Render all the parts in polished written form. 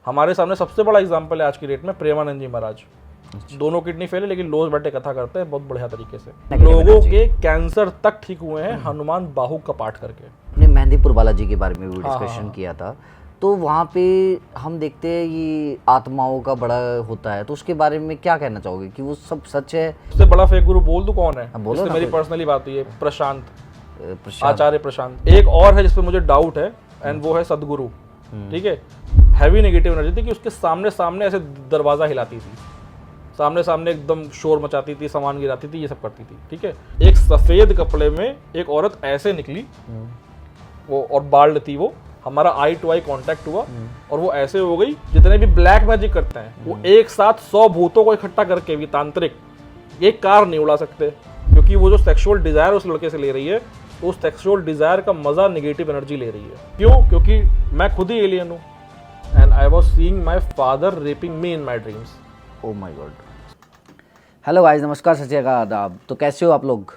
हमारे सामने सबसे बड़ा एग्जाम्पल है आज की डेट में प्रेमानंद जी महाराज। दोनों किडनी फेल है लेकिन रोज बैठे कथा करते हैं बहुत बढ़िया तरीके से। लोगों के कैंसर तक ठीक हुए हैं हनुमान बाहु का पाठ करके। हमने मेहंदीपुर बालाजी के बारे में भी डिस्कशन किया था, तो वहाँ पे हम देखते हैं ये आत्माओं का बड़ा होता है, तो उसके बारे में क्या कहना चाहोगे कि वो सब सच है? सबसे बड़ा फेक गुरु बोल दूं कौन है? बोलो ना। मेरी पर्सनली बात हुई है, प्रशांत, आचार्य प्रशांत। एक और है जिसपे मुझे डाउट है एंड वो है सदगुरु। ठीक है, हैवी नेगेटिव एनर्जी थी कि उसके सामने सामने ऐसे दरवाजा हिलाती थी, सामने सामने एकदम शोर मचाती थी, सामान गिराती थी, ये सब करती थी। ठीक है, एक सफेद कपड़े में एक औरत ऐसे निकली वो, और बाल्ड थी वो, हमारा आई टू आई कांटेक्ट हुआ और वो ऐसे हो गई। जितने भी ब्लैक मैजिक करते हैं वो एक साथ 100 भूतों को इकट्ठा करके भी तांत्रिक एक कार नहीं उड़ा सकते, क्योंकि वो जो सेक्सुअल डिजायर उस लड़के से ले रही है तो उस सेक्सुअल डिजायर का मजा नेगेटिव एनर्जी ले रही है। क्यों? क्योंकि मैं खुद ही एलियन हूँ and I was seeing my father raping me in my dreams. Oh my God. Hello guys, नमस्कार, सत श्री अकाल, आदाब। तो कैसे हो आप लोग?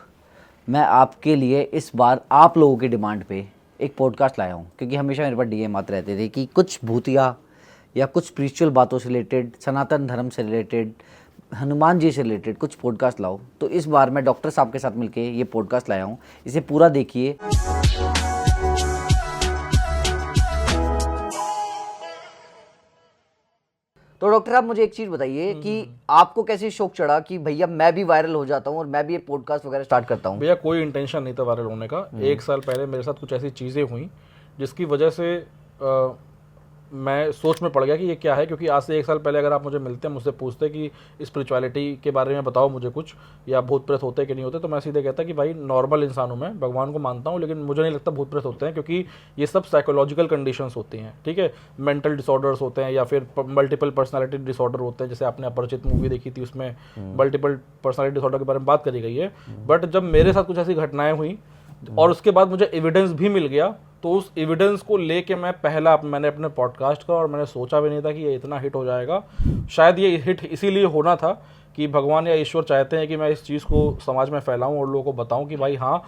मैं आपके लिए इस बार आप लोगों की डिमांड पे एक पॉडकास्ट लाया हूँ, क्योंकि हमेशा मेरे पास डीएम आते रहते थे कि कुछ भूतिया या कुछ स्पिरिचुअल बातों से रिलेटेड, सनातन धर्म से रिलेटेड, हनुमान जी से रिलेटेड कुछ पॉडकास्ट लाओ। तो इस बार मैं डॉक्टर साहब के साथ मिलके ये पॉडकास्ट लाया हूँ, इसे पूरा देखिए। तो डॉक्टर साहब मुझे एक चीज़ बताइए कि आपको कैसे शौक चढ़ा कि भैया मैं भी वायरल हो जाता हूँ और मैं भी ये पॉडकास्ट वगैरह स्टार्ट करता हूँ? भैया कोई इंटेंशन नहीं था वायरल होने का। 1 साल पहले मेरे साथ कुछ ऐसी चीज़ें हुई जिसकी वजह से मैं सोच में पड़ गया कि ये क्या है। क्योंकि आज से 1 साल पहले अगर आप मुझे मिलते, मुझसे पूछते कि स्पिरिचुअलिटी के बारे में बताओ मुझे कुछ, या भूत प्रेत होते कि नहीं होते, तो मैं सीधे कहता कि भाई नॉर्मल इंसान हूँ, मैं भगवान को मानता हूँ लेकिन मुझे नहीं लगता भूत प्रेत होते हैं, क्योंकि ये सब साइकोलॉजिकल कंडीशंस होती हैं। ठीक है, मेंटल डिसऑर्डर्स होते हैं या फिर मल्टीपल पर्सनैलिटी डिसऑर्डर होते हैं। जैसे आपने अपरिचित मूवी देखी थी, उसमें मल्टीपल पर्सनैलिटी डिसऑर्डर के बारे में बात करी गई है। बट जब मेरे साथ कुछ ऐसी घटनाएं हुई और उसके बाद मुझे एविडेंस भी मिल गया, तो उस एविडेंस को लेके मैंने अपने पॉडकास्ट का, और मैंने सोचा भी नहीं था कि ये इतना हिट हो जाएगा। शायद ये हिट इसीलिए होना था कि भगवान या ईश्वर चाहते हैं कि मैं इस चीज़ को समाज में फैलाऊं और लोगों को बताऊं कि भाई हाँ,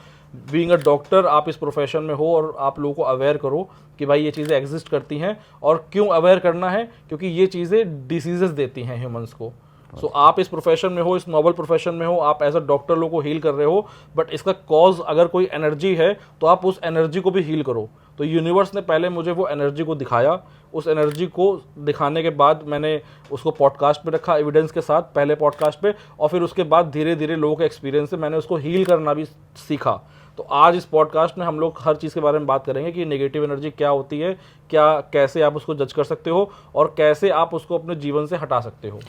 बीइंग अ डॉक्टर आप इस प्रोफेशन में हो और आप लोगों को अवेयर करो कि भाई ये चीज़ें एग्जिस्ट करती हैं। और क्यों अवेयर करना है? क्योंकि ये चीज़ें डिसीजेस देती हैं ह्यूमंस को। सो आप इस प्रोफेशन में हो, इस नोबल प्रोफेशन में हो, आप एज अ डॉक्टर लोगों को हील कर रहे हो, बट इसका कॉज अगर कोई एनर्जी है तो आप उस एनर्जी को भी हील करो। तो यूनिवर्स ने पहले मुझे वो एनर्जी को दिखाया, उस एनर्जी को दिखाने के बाद मैंने उसको पॉडकास्ट पे रखा एविडेंस के साथ, पहले पॉडकास्ट पे, और फिर उसके बाद धीरे धीरे लोगों के एक्सपीरियंस से मैंने उसको हील करना भी सीखा। तो आज इस पॉडकास्ट में हम लोग हर चीज़ के बारे में बात करेंगे कि नेगेटिव एनर्जी क्या होती है, क्या कैसे आप उसको जज कर सकते हो और कैसे आप उसको अपने जीवन से हटा सकते हो।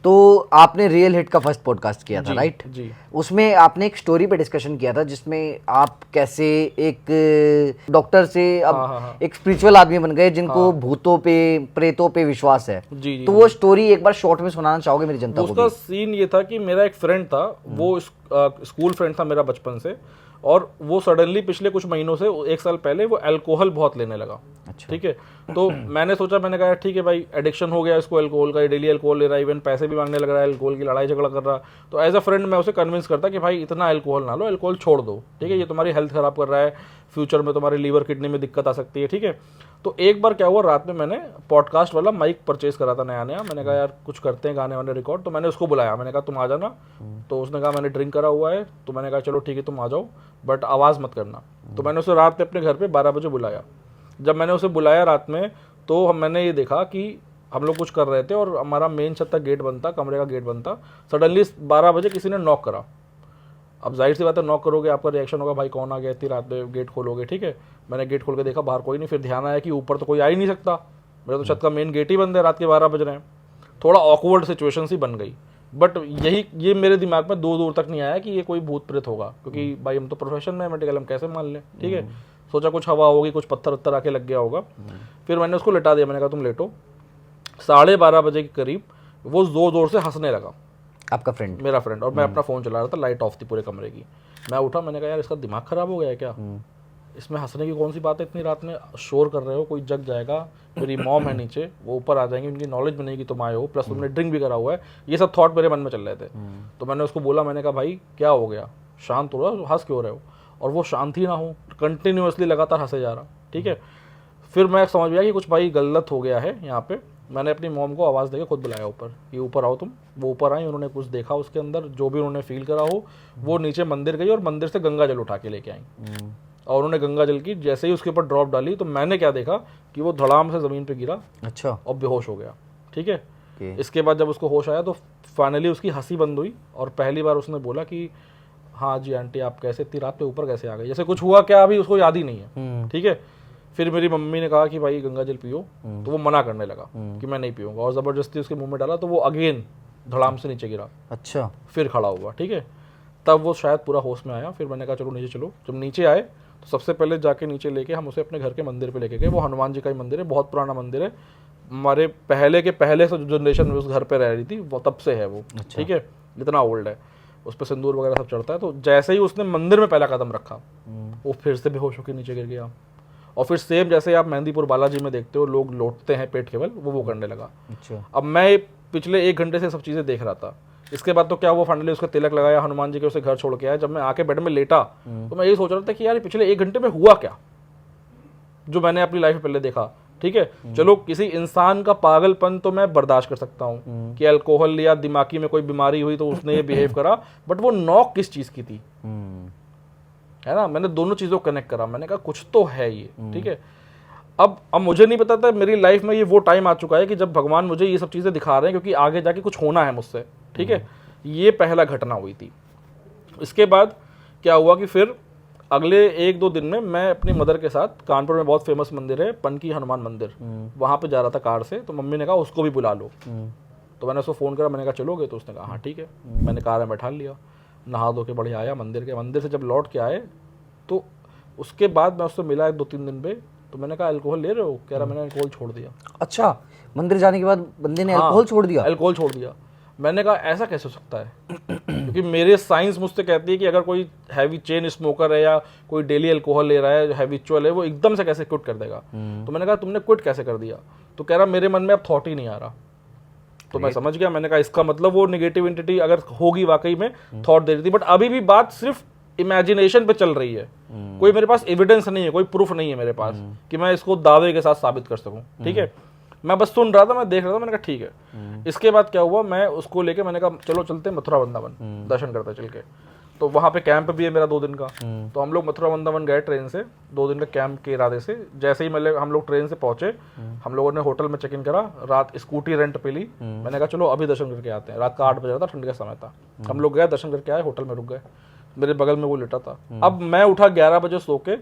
तो आपने रियल हिट का फर्स्ट पॉडकास्ट किया था, राइट? जी। उसमें आपने एक स्टोरी पे डिस्कशन किया था जिसमें आप कैसे एक डॉक्टर से अब एक स्पिरिचुअल आदमी बन गए जिनको भूतों पे, प्रेतों पे विश्वास है। जी। तो वो स्टोरी एक बार शॉर्ट में सुनाना चाहोगे मेरी जनता को? उसका सीन ये था कि मेरा एक फ्रेंड था, वो स्कूल फ्रेंड था मेरा बचपन से, और वो सडनली पिछले कुछ महीनों से, 1 साल पहले, वो अल्कोहल बहुत लेने लगा। अच्छा। ठीक है, तो मैंने सोचा, मैंने कहा ठीक है भाई, एडिक्शन हो गया इसको अल्कोहल का, डेली अल्कोहल ले रहा है, इवन पैसे भी मांगने लग रहा है, अल्कोहल की लड़ाई झगड़ा कर रहा है। तो एज अ फ्रेंड मैं उसे कन्विंस करता कि भाई इतना अल्कोहल ना लो, अल्कोहल छोड़ दो। ठीक है, ये तुम्हारी हेल्थ खराब कर रहा है, फ्यूचर में तुम्हारे लीवर किडनी में दिक्कत आ सकती है। ठीक है, तो एक बार क्या हुआ, रात में मैंने पॉडकास्ट वाला माइक परचेज करा था नया नया। मैंने कहा यार कुछ करते हैं गाने वाने रिकॉर्ड, तो मैंने उसको बुलाया, मैंने कहा तुम आ जाना। तो उसने कहा मैंने ड्रिंक करा हुआ है, तो मैंने कहा चलो ठीक है तुम आ जाओ, बट आवाज़ मत करना। तो मैंने उसे रात में अपने घर पे 12 बजे बुलाया। जब मैंने उसे बुलाया रात में, तो मैंने ये देखा कि हम लोग कुछ कर रहे थे और हमारा मेन छत का गेट बंद था, कमरे का गेट बंद था। सडनली 12 बजे किसी ने नॉक करा। अब जाहिर सी बात है, नॉक करोगे आपका रिएक्शन होगा भाई कौन आ गया इतनी रात में, गेट खोलोगे। ठीक है, मैंने गेट खोल के देखा, बाहर कोई नहीं। फिर ध्यान आया कि ऊपर तो कोई आ ही नहीं सकता, मेरा तो छत का मेन गेट ही बंद है, रात के 12 बज रहे हैं। थोड़ा ऑकवर्ड सिचुएशन सी बन गई। बट ये मेरे दिमाग में दूर तक नहीं आया कि ये कोई भूत प्रेत होगा, क्योंकि भाई हम तो प्रोफेशन में मेडिकल, हम कैसे मान लें। ठीक है, सोचा कुछ हवा होगी, कुछ पत्थर उत्तर आके लग गया होगा। फिर मैंने उसको लेटा दिया, मैंने कहा तुम लेटो। 12:30 बजे के करीब वो जोर से हंसने लगा, आपका फ्रेंड? मेरा फ्रेंड। और मैं अपना फ़ोन चला रहा था, लाइट ऑफ थी पूरे कमरे की। मैं उठा, मैंने कहा यार इसका दिमाग ख़राब हो गया है क्या? इसमें हंसने की कौन सी बात है, इतनी रात में शोर कर रहे हो, कोई जग जाएगा, मेरी मॉम है नीचे, वो ऊपर आ जाएंगे, उनकी नॉलेज भी नहीं कि तुम आए हो, प्लस तुमने ड्रिंक भी करा हुआ है। ये सब थॉट मेरे मन में चल रहे थे। तो मैंने उसको बोला, मैंने कहा भाई क्या हो गया, शांत हो रहा हो, हंस क्यों रहे हो? और वो शांत ही ना हो, कंटिन्यूसली लगातार हंसे जा रहा। ठीक है, फिर मैं समझ गया कि कुछ भाई गलत हो गया है यहाँ पे। मैंने अपनी मॉम को आवाज़ देके खुद बुलाया ऊपर, ये ऊपर आओ तुम। वो ऊपर आई, उन्होंने कुछ देखा उसके अंदर, जो भी उन्होंने फील करा हो, वो नीचे मंदिर गई और मंदिर से गंगा जल उठा के लेके आई। और उन्होंने गंगा जल की जैसे ही उसके ऊपर ड्रॉप डाली तो मैंने क्या देखा कि वो धड़ाम से ज़मीन पे गिरा। अच्छा। और बेहोश हो गया। ठीक है। Okay. इसके बाद जब उसको होश आया तो फाइनली उसकी हंसी बंद हुई और पहली बार उसने बोला कि हाँ जी आंटी आप कैसे इतनी रात पे ऊपर कैसे आ गए, जैसे कुछ हुआ क्या अभी उसको याद ही नहीं है। ठीक है। फिर मेरी मम्मी ने कहा कि भाई गंगा जल पियो, तो वो मना करने लगा कि मैं नहीं पीऊँगा, और ज़बरदस्ती उसके मुंह में डाला तो वो अगेन धड़ाम से नीचे गिरा। अच्छा। फिर खड़ा हुआ। ठीक है। तब वो शायद पूरा होश में आया। फिर मैंने कहा चलो नीचे चलो। जब नीचे आए तो सबसे पहले जाके नीचे लेके हम उसे अपने घर के मंदिर पे लेके गए। वो हनुमान जी का ही मंदिर है, बहुत पुराना मंदिर है, हमारे पहले के पहले से जो जनरेशन में उस घर पे रह रही थी वो तब से है वो। अच्छा। ठीक है। इतना ओल्ड है, उस पर सिंदूर वगैरह सब चढ़ता है। तो जैसे ही उसने मंदिर में पहला कदम रखा वो फिर से बेहोश होकर नीचे गिर गया। और फिर सेम जैसे आप मेहंदीपुर बालाजी में देखते हो लोग लौटते हैं पेट केवल, वो करने लगा। अच्छा। अब मैं पिछले 1 घंटे से सब चीज़ें देख रहा था। इसके बाद तो क्या हुआ, फाइनली उसका तिलक लगाया, हनुमान जी के उसे घर छोड़ के आया। जब मैं आके बेड में लेटा तो मैं यही सोच रहा था कि यार पिछले 1 घंटे में हुआ क्या जो मैंने अपनी लाइफ में पहले देखा। ठीक है। चलो किसी इंसान का पागलपन तो मैं बर्दाश्त कर सकता हूँ कि अल्कोहल लिया, दिमागी में कोई बीमारी हुई तो उसने ये बिहेव करा, बट वो नॉक किस चीज़ की थी, है ना। मैंने दोनों चीज़ों को कनेक्ट करा, मैंने कहा कुछ तो है ये। ठीक है। अब मुझे नहीं पता था, मेरी लाइफ में ये वो टाइम आ चुका है कि जब भगवान मुझे ये सब चीज़ें दिखा रहे हैं क्योंकि आगे जाके कुछ होना है मुझसे। ठीक है। ये पहला घटना हुई थी। इसके बाद क्या हुआ कि फिर अगले 1-2 दिन में मैं अपनी मदर के साथ, कानपुर में बहुत फेमस मंदिर है पनकी हनुमान मंदिर, वहाँ पे जा रहा था कार से। तो मम्मी ने कहा उसको भी बुला लो। तो मैंने उसको फ़ोन करा, मैंने कहा चलोगे, तो उसने कहा हाँ ठीक है। मैंने कार में बैठा लिया, नहा धो के बढ़िया आया मंदिर से। जब लौट के आए तो उसके बाद मैं उससे मिला 2-3 दिन पे, तो मैंने कहा अल्कोहल ले रहे हो, कह रहा मैंने अल्कोहल छोड़ दिया। अच्छा, मंदिर जाने के बाद बंदे ने अल्कोहल छोड़ दिया? अल्कोहल छोड़ दिया। मैंने कहा ऐसा कैसे हो सकता है, क्योंकि मेरे साइंस मुझसे कहती है कि अगर कोई हैवी चेन स्मोकर है या कोई डेली अल्कोहल ले रहा है, हैबिचुअल है, वो एकदम से कैसे क्विट कर देगा। तो मैंने कहा तुमने क्विट कैसे कर दिया, तो कह रहा मेरे मन में अब थॉट ही नहीं आ रहा। तो मैं समझ गया, मैंने कहा इसका मतलब वो नेगेटिव एंटिटी अगर होगी वाकई में थॉट दे रही थी, बट अभी भी बात सिर्फ इमेजिनेशन पे चल रही है। कोई मेरे पास एविडेंस नहीं है, कोई प्रूफ नहीं है मेरे पास कि मैं इसको दावे के साथ साबित कर सकूं। ठीक है। मैं बस सुन रहा था, मैं देख रहा था, मैंने कहा ठीक है। इसके बाद क्या हुआ, मैं उसको लेके मैंने कहा चलो चलते मथुरा वृंदावन दर्शन करते चल के। तो वहाँ पे कैंप भी है मेरा 2 दिन का। तो हम लोग मथुरा वृंदावन गए ट्रेन से 2 दिन के कैंप के इरादे से। जैसे ही हम लोग ट्रेन से पहुंचे, हम लोगों ने होटल में चेक इन करा, रात स्कूटी रेंट पे ली। मैंने कहा चलो अभी दर्शन करके आते हैं। रात का 8 बज रहा था, ठंड का समय था। हम लोग गए, दर्शन करके आए, होटल में रुक गए। मेरे बगल में वो लेटा था। अब मैं उठा 11 बजे सो के,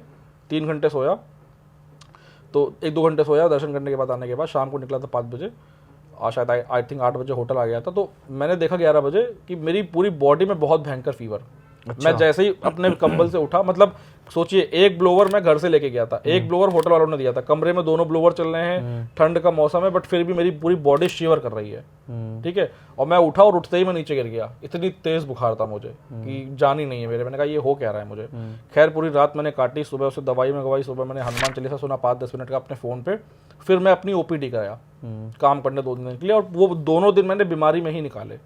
3 घंटे सोया, तो 1-2 घंटे सोया दर्शन करने के बाद। आने के बाद शाम को निकला था 5 बजे, और शायद आई थिंक 8 बजे होटल आ गया था। तो मैंने देखा 11 बजे कि मेरी पूरी बॉडी में बहुत भयंकर फीवर। अच्छा। मैं जैसे ही अपने कंबल से उठा, मतलब सोचिए, एक ब्लोवर मैं घर से लेके गया था, एक ब्लोवर होटल वालों ने दिया था, कमरे में दोनों ब्लोवर चल रहे हैं, ठंड का मौसम है, बट फिर भी मेरी पूरी बॉडी शिवर कर रही है। ठीक है। और मैं उठा और उठते ही मैं नीचे गिर गया। इतनी तेज बुखार था मुझे कि जान ही नहीं है मेरे। मैंने कहा ये हो क्या रहा है मुझे। खैर पूरी रात मैंने काटी, सुबह उसे दवाई मंगवाई, सुबह मैंने हनुमान चालीसा सुना 5-10 मिनट का अपने फ़ोन पे। फिर मैं अपनी ओपीडी कराया काम करने 2 दिन के लिए, और वो दोनों दिन मैंने बीमारी में ही निकाले।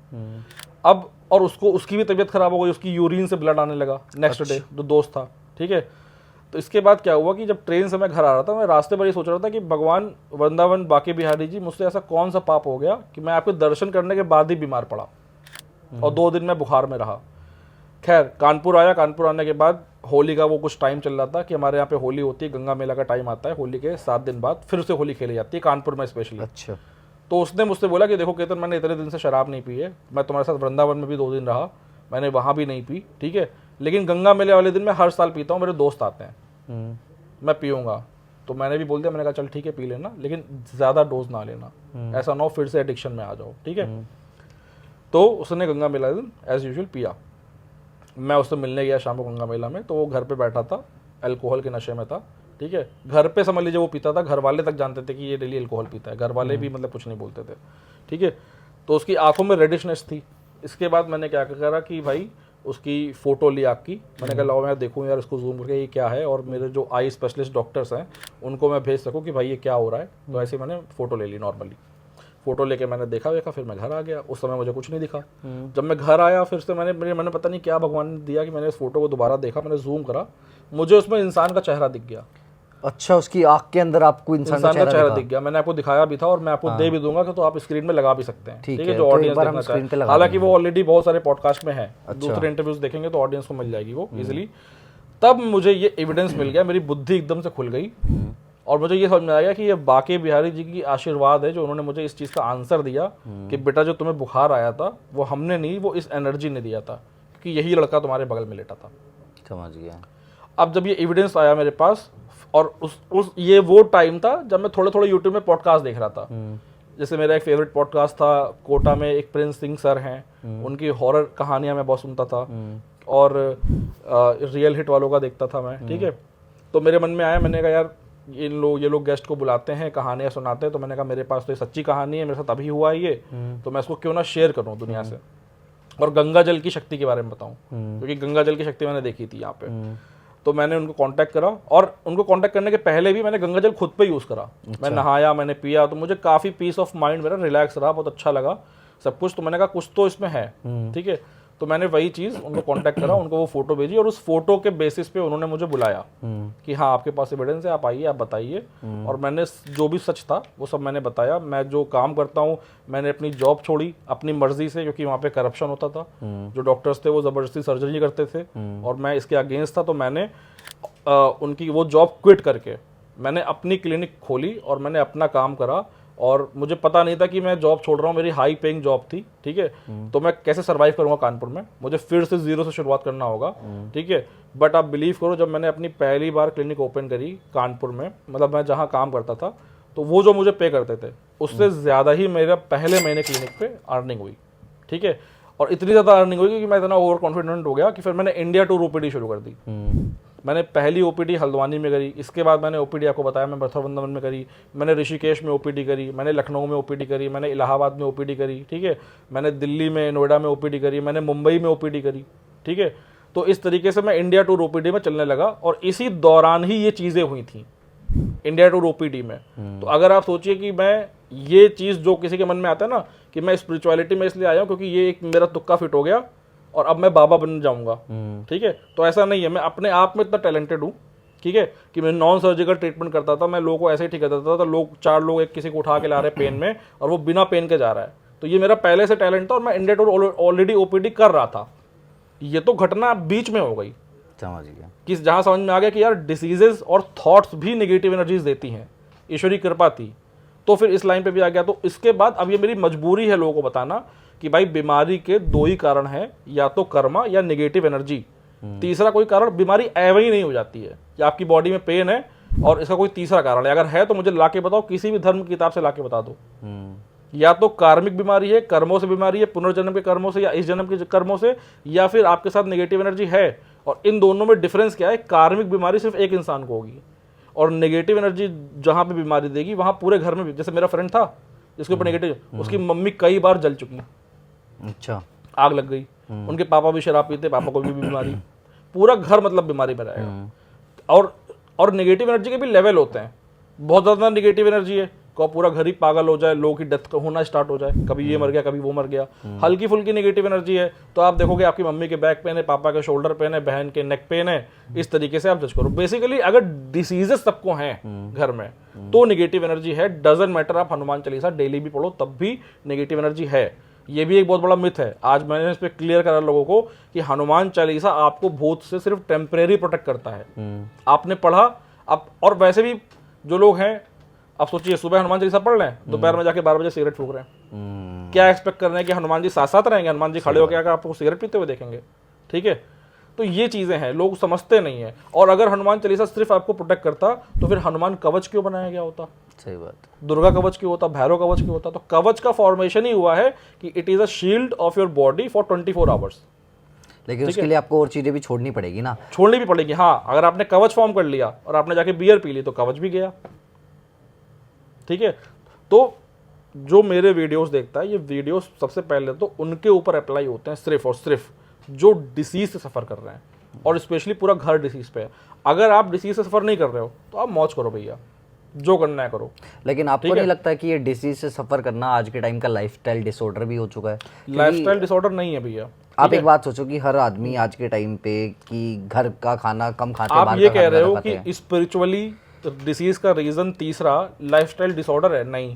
अब और उसकी भी तबीयत खराब हो गई, उसकी यूरिन से ब्लड आने लगा नेक्स्ट डे, जो दोस्त था। ठीक है। तो इसके बाद क्या हुआ कि जब ट्रेन से मैं घर आ रहा था, मैं रास्ते पर ये सोच रहा था कि भगवान वृंदावन बांके बिहारी जी, मुझसे ऐसा कौन सा पाप हो गया कि मैं आपके दर्शन करने के बाद ही बीमार पड़ा और 2 दिन मैं बुखार में रहा। खैर कानपुर आया, कानपुर आने के बाद होली का वो कुछ टाइम चल रहा था कि हमारे यहाँ पे होली होती है, गंगा मेला का टाइम आता है, होली के 7 दिन बाद फिर से होली खेली जाती है कानपुर में स्पेशली। अच्छा। तो उसने मुझसे बोला कि देखो केतन, मैंने इतने दिन से शराब नहीं पी है, मैं तुम्हारे साथ वृंदावन में भी 2 दिन रहा, मैंने वहाँ भी नहीं पी। ठीक है। लेकिन गंगा मेले वाले दिन मैं हर साल पीता हूँ, मेरे दोस्त आते हैं, मैं पीऊँगा। तो मैंने भी बोल दिया, मैंने कहा चल ठीक है पी लेना, लेकिन ज़्यादा डोज ना लेना, ऐसा ना हो फिर से एडिक्शन में आ जाओ। ठीक है। तो उसने गंगा मेला दिन एज यूजुअल पिया। मैं उससे मिलने गया शाम को गंगा मेला में, तो वो घर पे बैठा था, अल्कोहल के नशे में था। ठीक है। घर पे समझ लीजिए वो पीता था, घर वाले तक जानते थे कि ये डेली अल्कोहल पीता है, घर वाले भी मतलब कुछ नहीं बोलते थे। ठीक है। तो उसकी आंखों में रेडिशनेस थी। इसके बाद मैंने क्या करा कि भाई उसकी फ़ोटो ली आँख की। मैंने कहा लाओ मैं देखूँ यार इसको जूम करके ये क्या है, और मेरे जो आई स्पेशलिस्ट डॉक्टर्स हैं उनको मैं भेज सकूँ कि भाई ये क्या हो रहा है। तो ऐसे मैंने फ़ोटो ले ली नॉर्मली। फ़ोटो लेके मैंने देखा, फिर मैं घर आ गया। उस समय मुझे कुछ नहीं दिखा। जब मैं घर आया फिर से मैंने पता नहीं क्या भगवान ने दिया कि मैंने इस फोटो को दोबारा देखा, मैंने जूम करा, मुझे उसमें इंसान का चेहरा दिख गया। अच्छा, उसकी आँख के अंदर आपको इंसान इंसान का चेहरा दिख गया। मैंने आपको दिखाया भी था और मैं आपको दे भी दूंगा कि तो आप स्क्रीन में लगा भी सकते हैं, ठीक है, जो तो एक ऑडियंस बार हम देखना स्क्रीन पे चाहे। लगा हालांकि वो ऑलरेडी बहुत सारे पॉडकास्ट में है, दूसरे इंटरव्यूज देखेंगे तो ऑडियंस को मिल जाएगी वो इजिली। तब मुझे ये एविडेंस मिल गया, मेरी बुद्धि एकदम से खुल गई और मुझे ये समझ में आ गया कि ये बाके बिहारी जी की आशीर्वाद है जो उन्होंने मुझे इस चीज़ का आंसर दिया कि बेटा जो तुम्हें बुखार आया था वो हमने नहीं, वो इस एनर्जी ने दिया था, क्योंकि यही लड़का तुम्हारे बगल में लेटा था। समझ गया। अब जब ये एविडेंस आया मेरे पास, और उस ये वो टाइम था जब मैं थोड़े थोड़े यूट्यूब में पॉडकास्ट देख रहा था। जैसे मेरा एक फेवरेट पॉडकास्ट था, कोटा में एक प्रिंस सिंह सर हैं, उनकी हॉरर कहानियां मैं बहुत सुनता था, और रियल हिट वालों का देखता था मैं, ठीक है। तो मेरे मन में आया, मैंने कहा यार ये लोग गेस्ट को बुलाते हैं, कहानियां सुनाते हैं, तो मैंने कहा मेरे पास तो ये सच्ची कहानी है, मेरे साथ अभी हुआ है ये, तो मैं इसको क्यों ना शेयर करूं दुनिया से, और गंगा जल की शक्ति के बारे में बताऊं, क्योंकि गंगा जल की शक्ति मैंने देखी थी यहाँ पे। तो मैंने उनको कांटेक्ट करा, और उनको कांटेक्ट करने के पहले भी मैंने गंगा जल खुद पे यूज़ करा। मैं नहाया, मैंने पिया, तो मुझे काफ़ी पीस ऑफ माइंड मेरा रिलैक्स रहा, बहुत अच्छा लगा सब कुछ। तो मैंने कहा कुछ तो इसमें है, ठीक है। तो मैंने वही चीज़ उनको कांटेक्ट करा, उनको वो फोटो भेजी, और उस फोटो के बेसिस पे उन्होंने मुझे बुलाया कि हाँ आपके पास एविडेंस है, आप आइए, आप बताइए। और मैंने जो भी सच था वो सब मैंने बताया। मैं जो काम करता हूँ, मैंने अपनी जॉब छोड़ी अपनी मर्जी से, क्योंकि वहाँ पे करप्शन होता था, जो डॉक्टर्स थे वो ज़बरदस्ती सर्जरी करते थे, और मैं इसके अगेंस्ट था। तो मैंने उनकी वो जॉब क्विट करके मैंने अपनी क्लिनिक खोली और मैंने अपना काम करा। और मुझे पता नहीं था कि मैं जॉब छोड़ रहा हूँ, मेरी हाई पेइंग जॉब थी, ठीक है। तो मैं कैसे सर्वाइव करूँगा कानपुर में, मुझे फिर से जीरो से शुरुआत करना होगा, ठीक है। बट आप बिलीव करो, जब मैंने अपनी पहली बार क्लिनिक ओपन करी कानपुर में, मतलब मैं जहाँ काम करता था, तो वो जो मुझे पे करते थे उससे ज़्यादा ही मेरा पहले महीने क्लिनिक पे अर्निंग हुई, ठीक है। और इतनी ज़्यादा अर्निंग हुई कि मैं इतना ओवर कॉन्फिडेंट हो गया कि फिर मैंने इंडिया टूर ओपीडी शुरू कर दी। मैंने पहली ओपीडी हल्द्वानी में करी, इसके बाद मैंने ओपीडी आपको बताया मैं बर्थवृंदावन में करी, मैंने ऋषिकेश में ओपीडी करी, मैंने लखनऊ में ओपीडी करी, मैंने इलाहाबाद में ओपीडी करी, ठीक है। मैंने दिल्ली में, नोएडा में ओपीडी करी, मैंने मुंबई में ओपीडी करी, ठीक है। तो इस तरीके से मैं इंडिया टूर ओपीडी में चलने लगा, और इसी दौरान ही ये चीज़ें हुई थी इंडिया टूर ओपीडी में। तो अगर आप सोचिए कि मैं ये चीज़ जो किसी के मन में आता है ना कि मैं स्पिरिचुअलिटी में इसलिए आया हूँ क्योंकि ये एक मेरा तुक्का फिट हो गया और अब मैं बाबा बन जाऊंगा, ठीक है, तो ऐसा नहीं है। मैं अपने आप में इतना टैलेंटेड हूँ, ठीक है, कि मैं नॉन सर्जिकल ट्रीटमेंट करता था, मैं लोगों को ऐसे ही ठीक कर देता था। लोग 4 लोग एक किसी को उठा के ला रहे पेन में और वो बिना पेन के जा रहा है, तो ये मेरा पहले से टैलेंट था और मैं इंडिया टूर ऑलरेडी ओपीडी कर रहा था। ये तो घटना बीच में हो गई, समझ गया, कि जहाँ समझ में आ गया कि यार डिसीजेज और थॉट्स भी नेगेटिव एनर्जीज देती हैं, ईश्वरी कृपा थी। तो फिर इस लाइन पे भी आ गया। तो इसके बाद अब ये मेरी मजबूरी है लोगों को बताना कि भाई बीमारी के 2 ही कारण हैं, या तो कर्मा या नेगेटिव एनर्जी। तीसरा कोई कारण बीमारी एवं ही नहीं हो जाती है कि आपकी बॉडी में पेन है और इसका कोई तीसरा कारण है। अगर है तो मुझे लाके बताओ, किसी भी धर्म की किताब से लाके बता दो। या तो कार्मिक बीमारी है, कर्मों से बीमारी है, पुनर्जन्म के कर्मों से या इस जन्म के कर्मों से, या फिर आपके साथ नेगेटिव एनर्जी है। और इन दोनों में डिफरेंस क्या है? कार्मिक बीमारी सिर्फ एक इंसान को होगी और नेगेटिव एनर्जी जहां पे बीमारी देगी वहां पूरे घर में भी। जैसे मेरा फ्रेंड था जिसके ऊपर नेगेटिव, उसकी मम्मी कई बार जल चुकी, अच्छा, आग लग गई, उनके पापा भी शराब पीते, पापा को भी बीमारी, पूरा घर मतलब बीमारी में रहेगा। और नेगेटिव एनर्जी के भी लेवल होते हैं। बहुत ज़्यादा नेगेटिव एनर्जी है को पूरा घर ही पागल हो जाए, लोगों की डेथ होना स्टार्ट हो जाए, कभी ये मर गया कभी वो मर गया। हल्की फुल्की नेगेटिव एनर्जी है तो आप देखोगे आपकी मम्मी के बैक पेन है, पापा के शोल्डर पेन है, बहन के नेक पेन है। इस तरीके से आप जज करो। बेसिकली अगर डिसीजेस सबको हैं घर में तो नेगेटिव एनर्जी है। डजंट मैटर आप हनुमान चालीसा डेली भी पढ़ो तब भी नेगेटिव एनर्जी है। ये भी एक बहुत बड़ा मिथ है। आज मैंने इस पर क्लियर करा लोगों को कि हनुमान चालीसा आपको भूत से सिर्फ टेम्परेरी प्रोटेक्ट करता है। आपने पढ़ा अब, और वैसे भी जो लोग हैं, आप सोचिए सुबह हनुमान चालीसा पढ़ रहे हैं, दोपहर में जाके 12 बजे सिगरेट फूक रहे हैं। क्या एक्सपेक्ट कर रहे हैं कि हनुमान जी साथ साथ रहेंगे? हनुमान जी खड़े होकर आपको सिगरेट पीते हुए देखेंगे? ठीक है, तो ये चीजें हैं, लोग समझते नहीं है। और अगर हनुमान चालीसा सिर्फ आपको प्रोटेक्ट करता तो फिर हनुमान कवच क्यों बनाया गया होता? सही बात। दुर्गा कवच क्यों होता? भैरव कवच क्यों होता? तो कवच का फॉर्मेशन ही हुआ है कि it is a shield of your body for 24 hours. लेकिन उसके लिए आपको और चीजें भी छोड़नी पड़ेगी ना? छोड़नी भी पड़ेगी, हाँ। अगर आपने कवच फॉर्म कर लिया और आपने जाके बियर पी ली तो कवच भी गया। ठीक है, तो जो मेरे वीडियोस देखता है, ये वीडियोस सबसे पहले तो उनके ऊपर अप्लाई होते हैं सिर्फ और सिर्फ जो डिसीज से सफर कर रहे हैं, और स्पेशली पूरा घर डिसीज पे है। अगर आप डिसीज से सफर नहीं कर रहे हो तो आप मौज करो भैया, जो करना है करो। लेकिन आपको नहीं लगता कि ये डिसीज से सफर करना आज के टाइम का लाइफस्टाइल डिसऑर्डर भी हो चुका है? लाइफस्टाइल डिसऑर्डर नहीं है भैया। आप एक बात सोचो कि हर आदमी आज के टाइम पे कि घर का खाना कम खाते, आप ये कह रहे हो कि स्पिरिचुअली डिसीज का रीजन तीसरा लाइफस्टाइल डिसऑर्डर है, नहीं।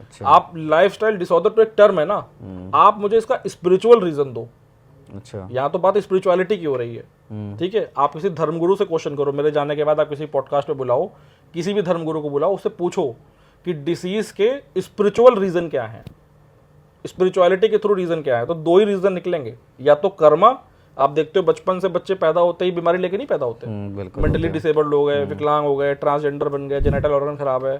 अच्छा। आप लाइफस्टाइल डिसऑर्डर तो एक टर्म है ना, आप मुझे इसका स्पिरिचुअल रीजन दो। अच्छा। यहाँ तो बात स्पिरिचुअलिटी की हो रही है, ठीक है। आप किसी धर्मगुरु से क्वेश्चन करो, मेरे जाने के बाद आप किसी पॉडकास्ट पे बुलाओ, किसी भी धर्मगुरु को बुलाओ, उससे पूछो कि डिसीज के स्पिरिचुअल रीजन क्या है, स्पिरिचुअलिटी के थ्रू रीजन क्या है। तो दो ही रीजन निकलेंगे, या तो कर्मा, आप देखते हो बचपन से बच्चे पैदा होते ही बीमारी लेके नहीं पैदा होते, बिल्कुल। मेंटली डिसेबल्ड हो गए, विकलांग हो गए, ट्रांसजेंडर बन गए, जेनेटल ऑर्गन खराब है,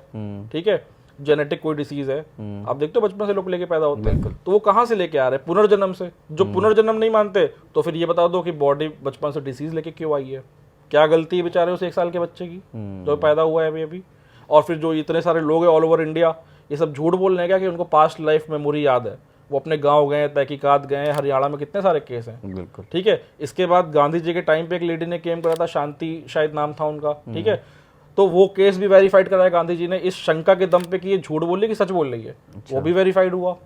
ठीक है, जेनेटिक कोई डिसीज है, आप देखते हो बचपन से लोग लेके पैदा होते हैं। तो वो कहाँ से लेके आ रहे हैं? पुनर्जन्म से। जो पुनर्जन्म नहीं मानते तो फिर ये बता दो कि बॉडी बचपन से डिसीज लेके क्यों आई है, क्या गलती है बेचारे उस 1 साल के बच्चे की जो पैदा हुआ है अभी। और फिर जो इतने सारे लोग हैं ऑल ओवर इंडिया, ये सब झूठ बोल रहे हैं क्या कि उनको पास्ट लाइफ मेमोरी याद है, वो अपने गांव गए, तहकीकात गए, हरियाणा में कितने सारे केस हैं, बिल्कुल। ठीक है। इसके बाद गांधी जी के टाइम पे एक लेडी ने केम करा था, शांति शायद नाम था उनका, ठीक है, तो वो केस भी वेरीफाइड कराया गांधी जी ने इस शंका के दम पे कि ये झूठ बोल रही है कि सच बोल रही है। अच्छा। वो भी वेरीफाइड हुआ।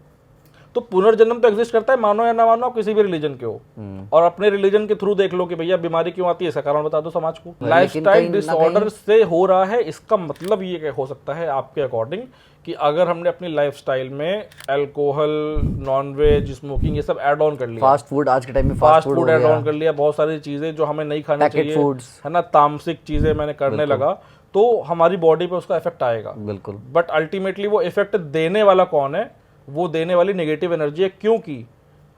तो पुनर्जन्म तो एग्जिस्ट करता है, मानो या ना मानो, आप किसी भी रिलीजन के हो, और अपने रिलीजन के थ्रू देख लो कि भैया बीमारी क्यों आती है, इसका कारण बता दो समाज को। लाइफस्टाइल डिसऑर्डर से हो रहा है, इसका मतलब ये हो सकता है आपके अकॉर्डिंग कि अगर हमने अपनी लाइफस्टाइल में अल्कोहल, नॉनवेज, स्मोकिंग, ये सब ऐड ऑन कर लिया, फास्ट फूड, आज के टाइम में फास्ट फूड ऐड ऑन कर लिया, बहुत सारी चीजें जो हमें नहीं खानी चाहिए, है ना, तामसिक चीजें मैंने करने लगा, तो हमारी बॉडी पे उसका इफेक्ट आएगा। बिल्कुल। बट अल्टीमेटली वो इफेक्ट देने वाला कौन है? वो देने वाली नेगेटिव एनर्जी है, क्योंकि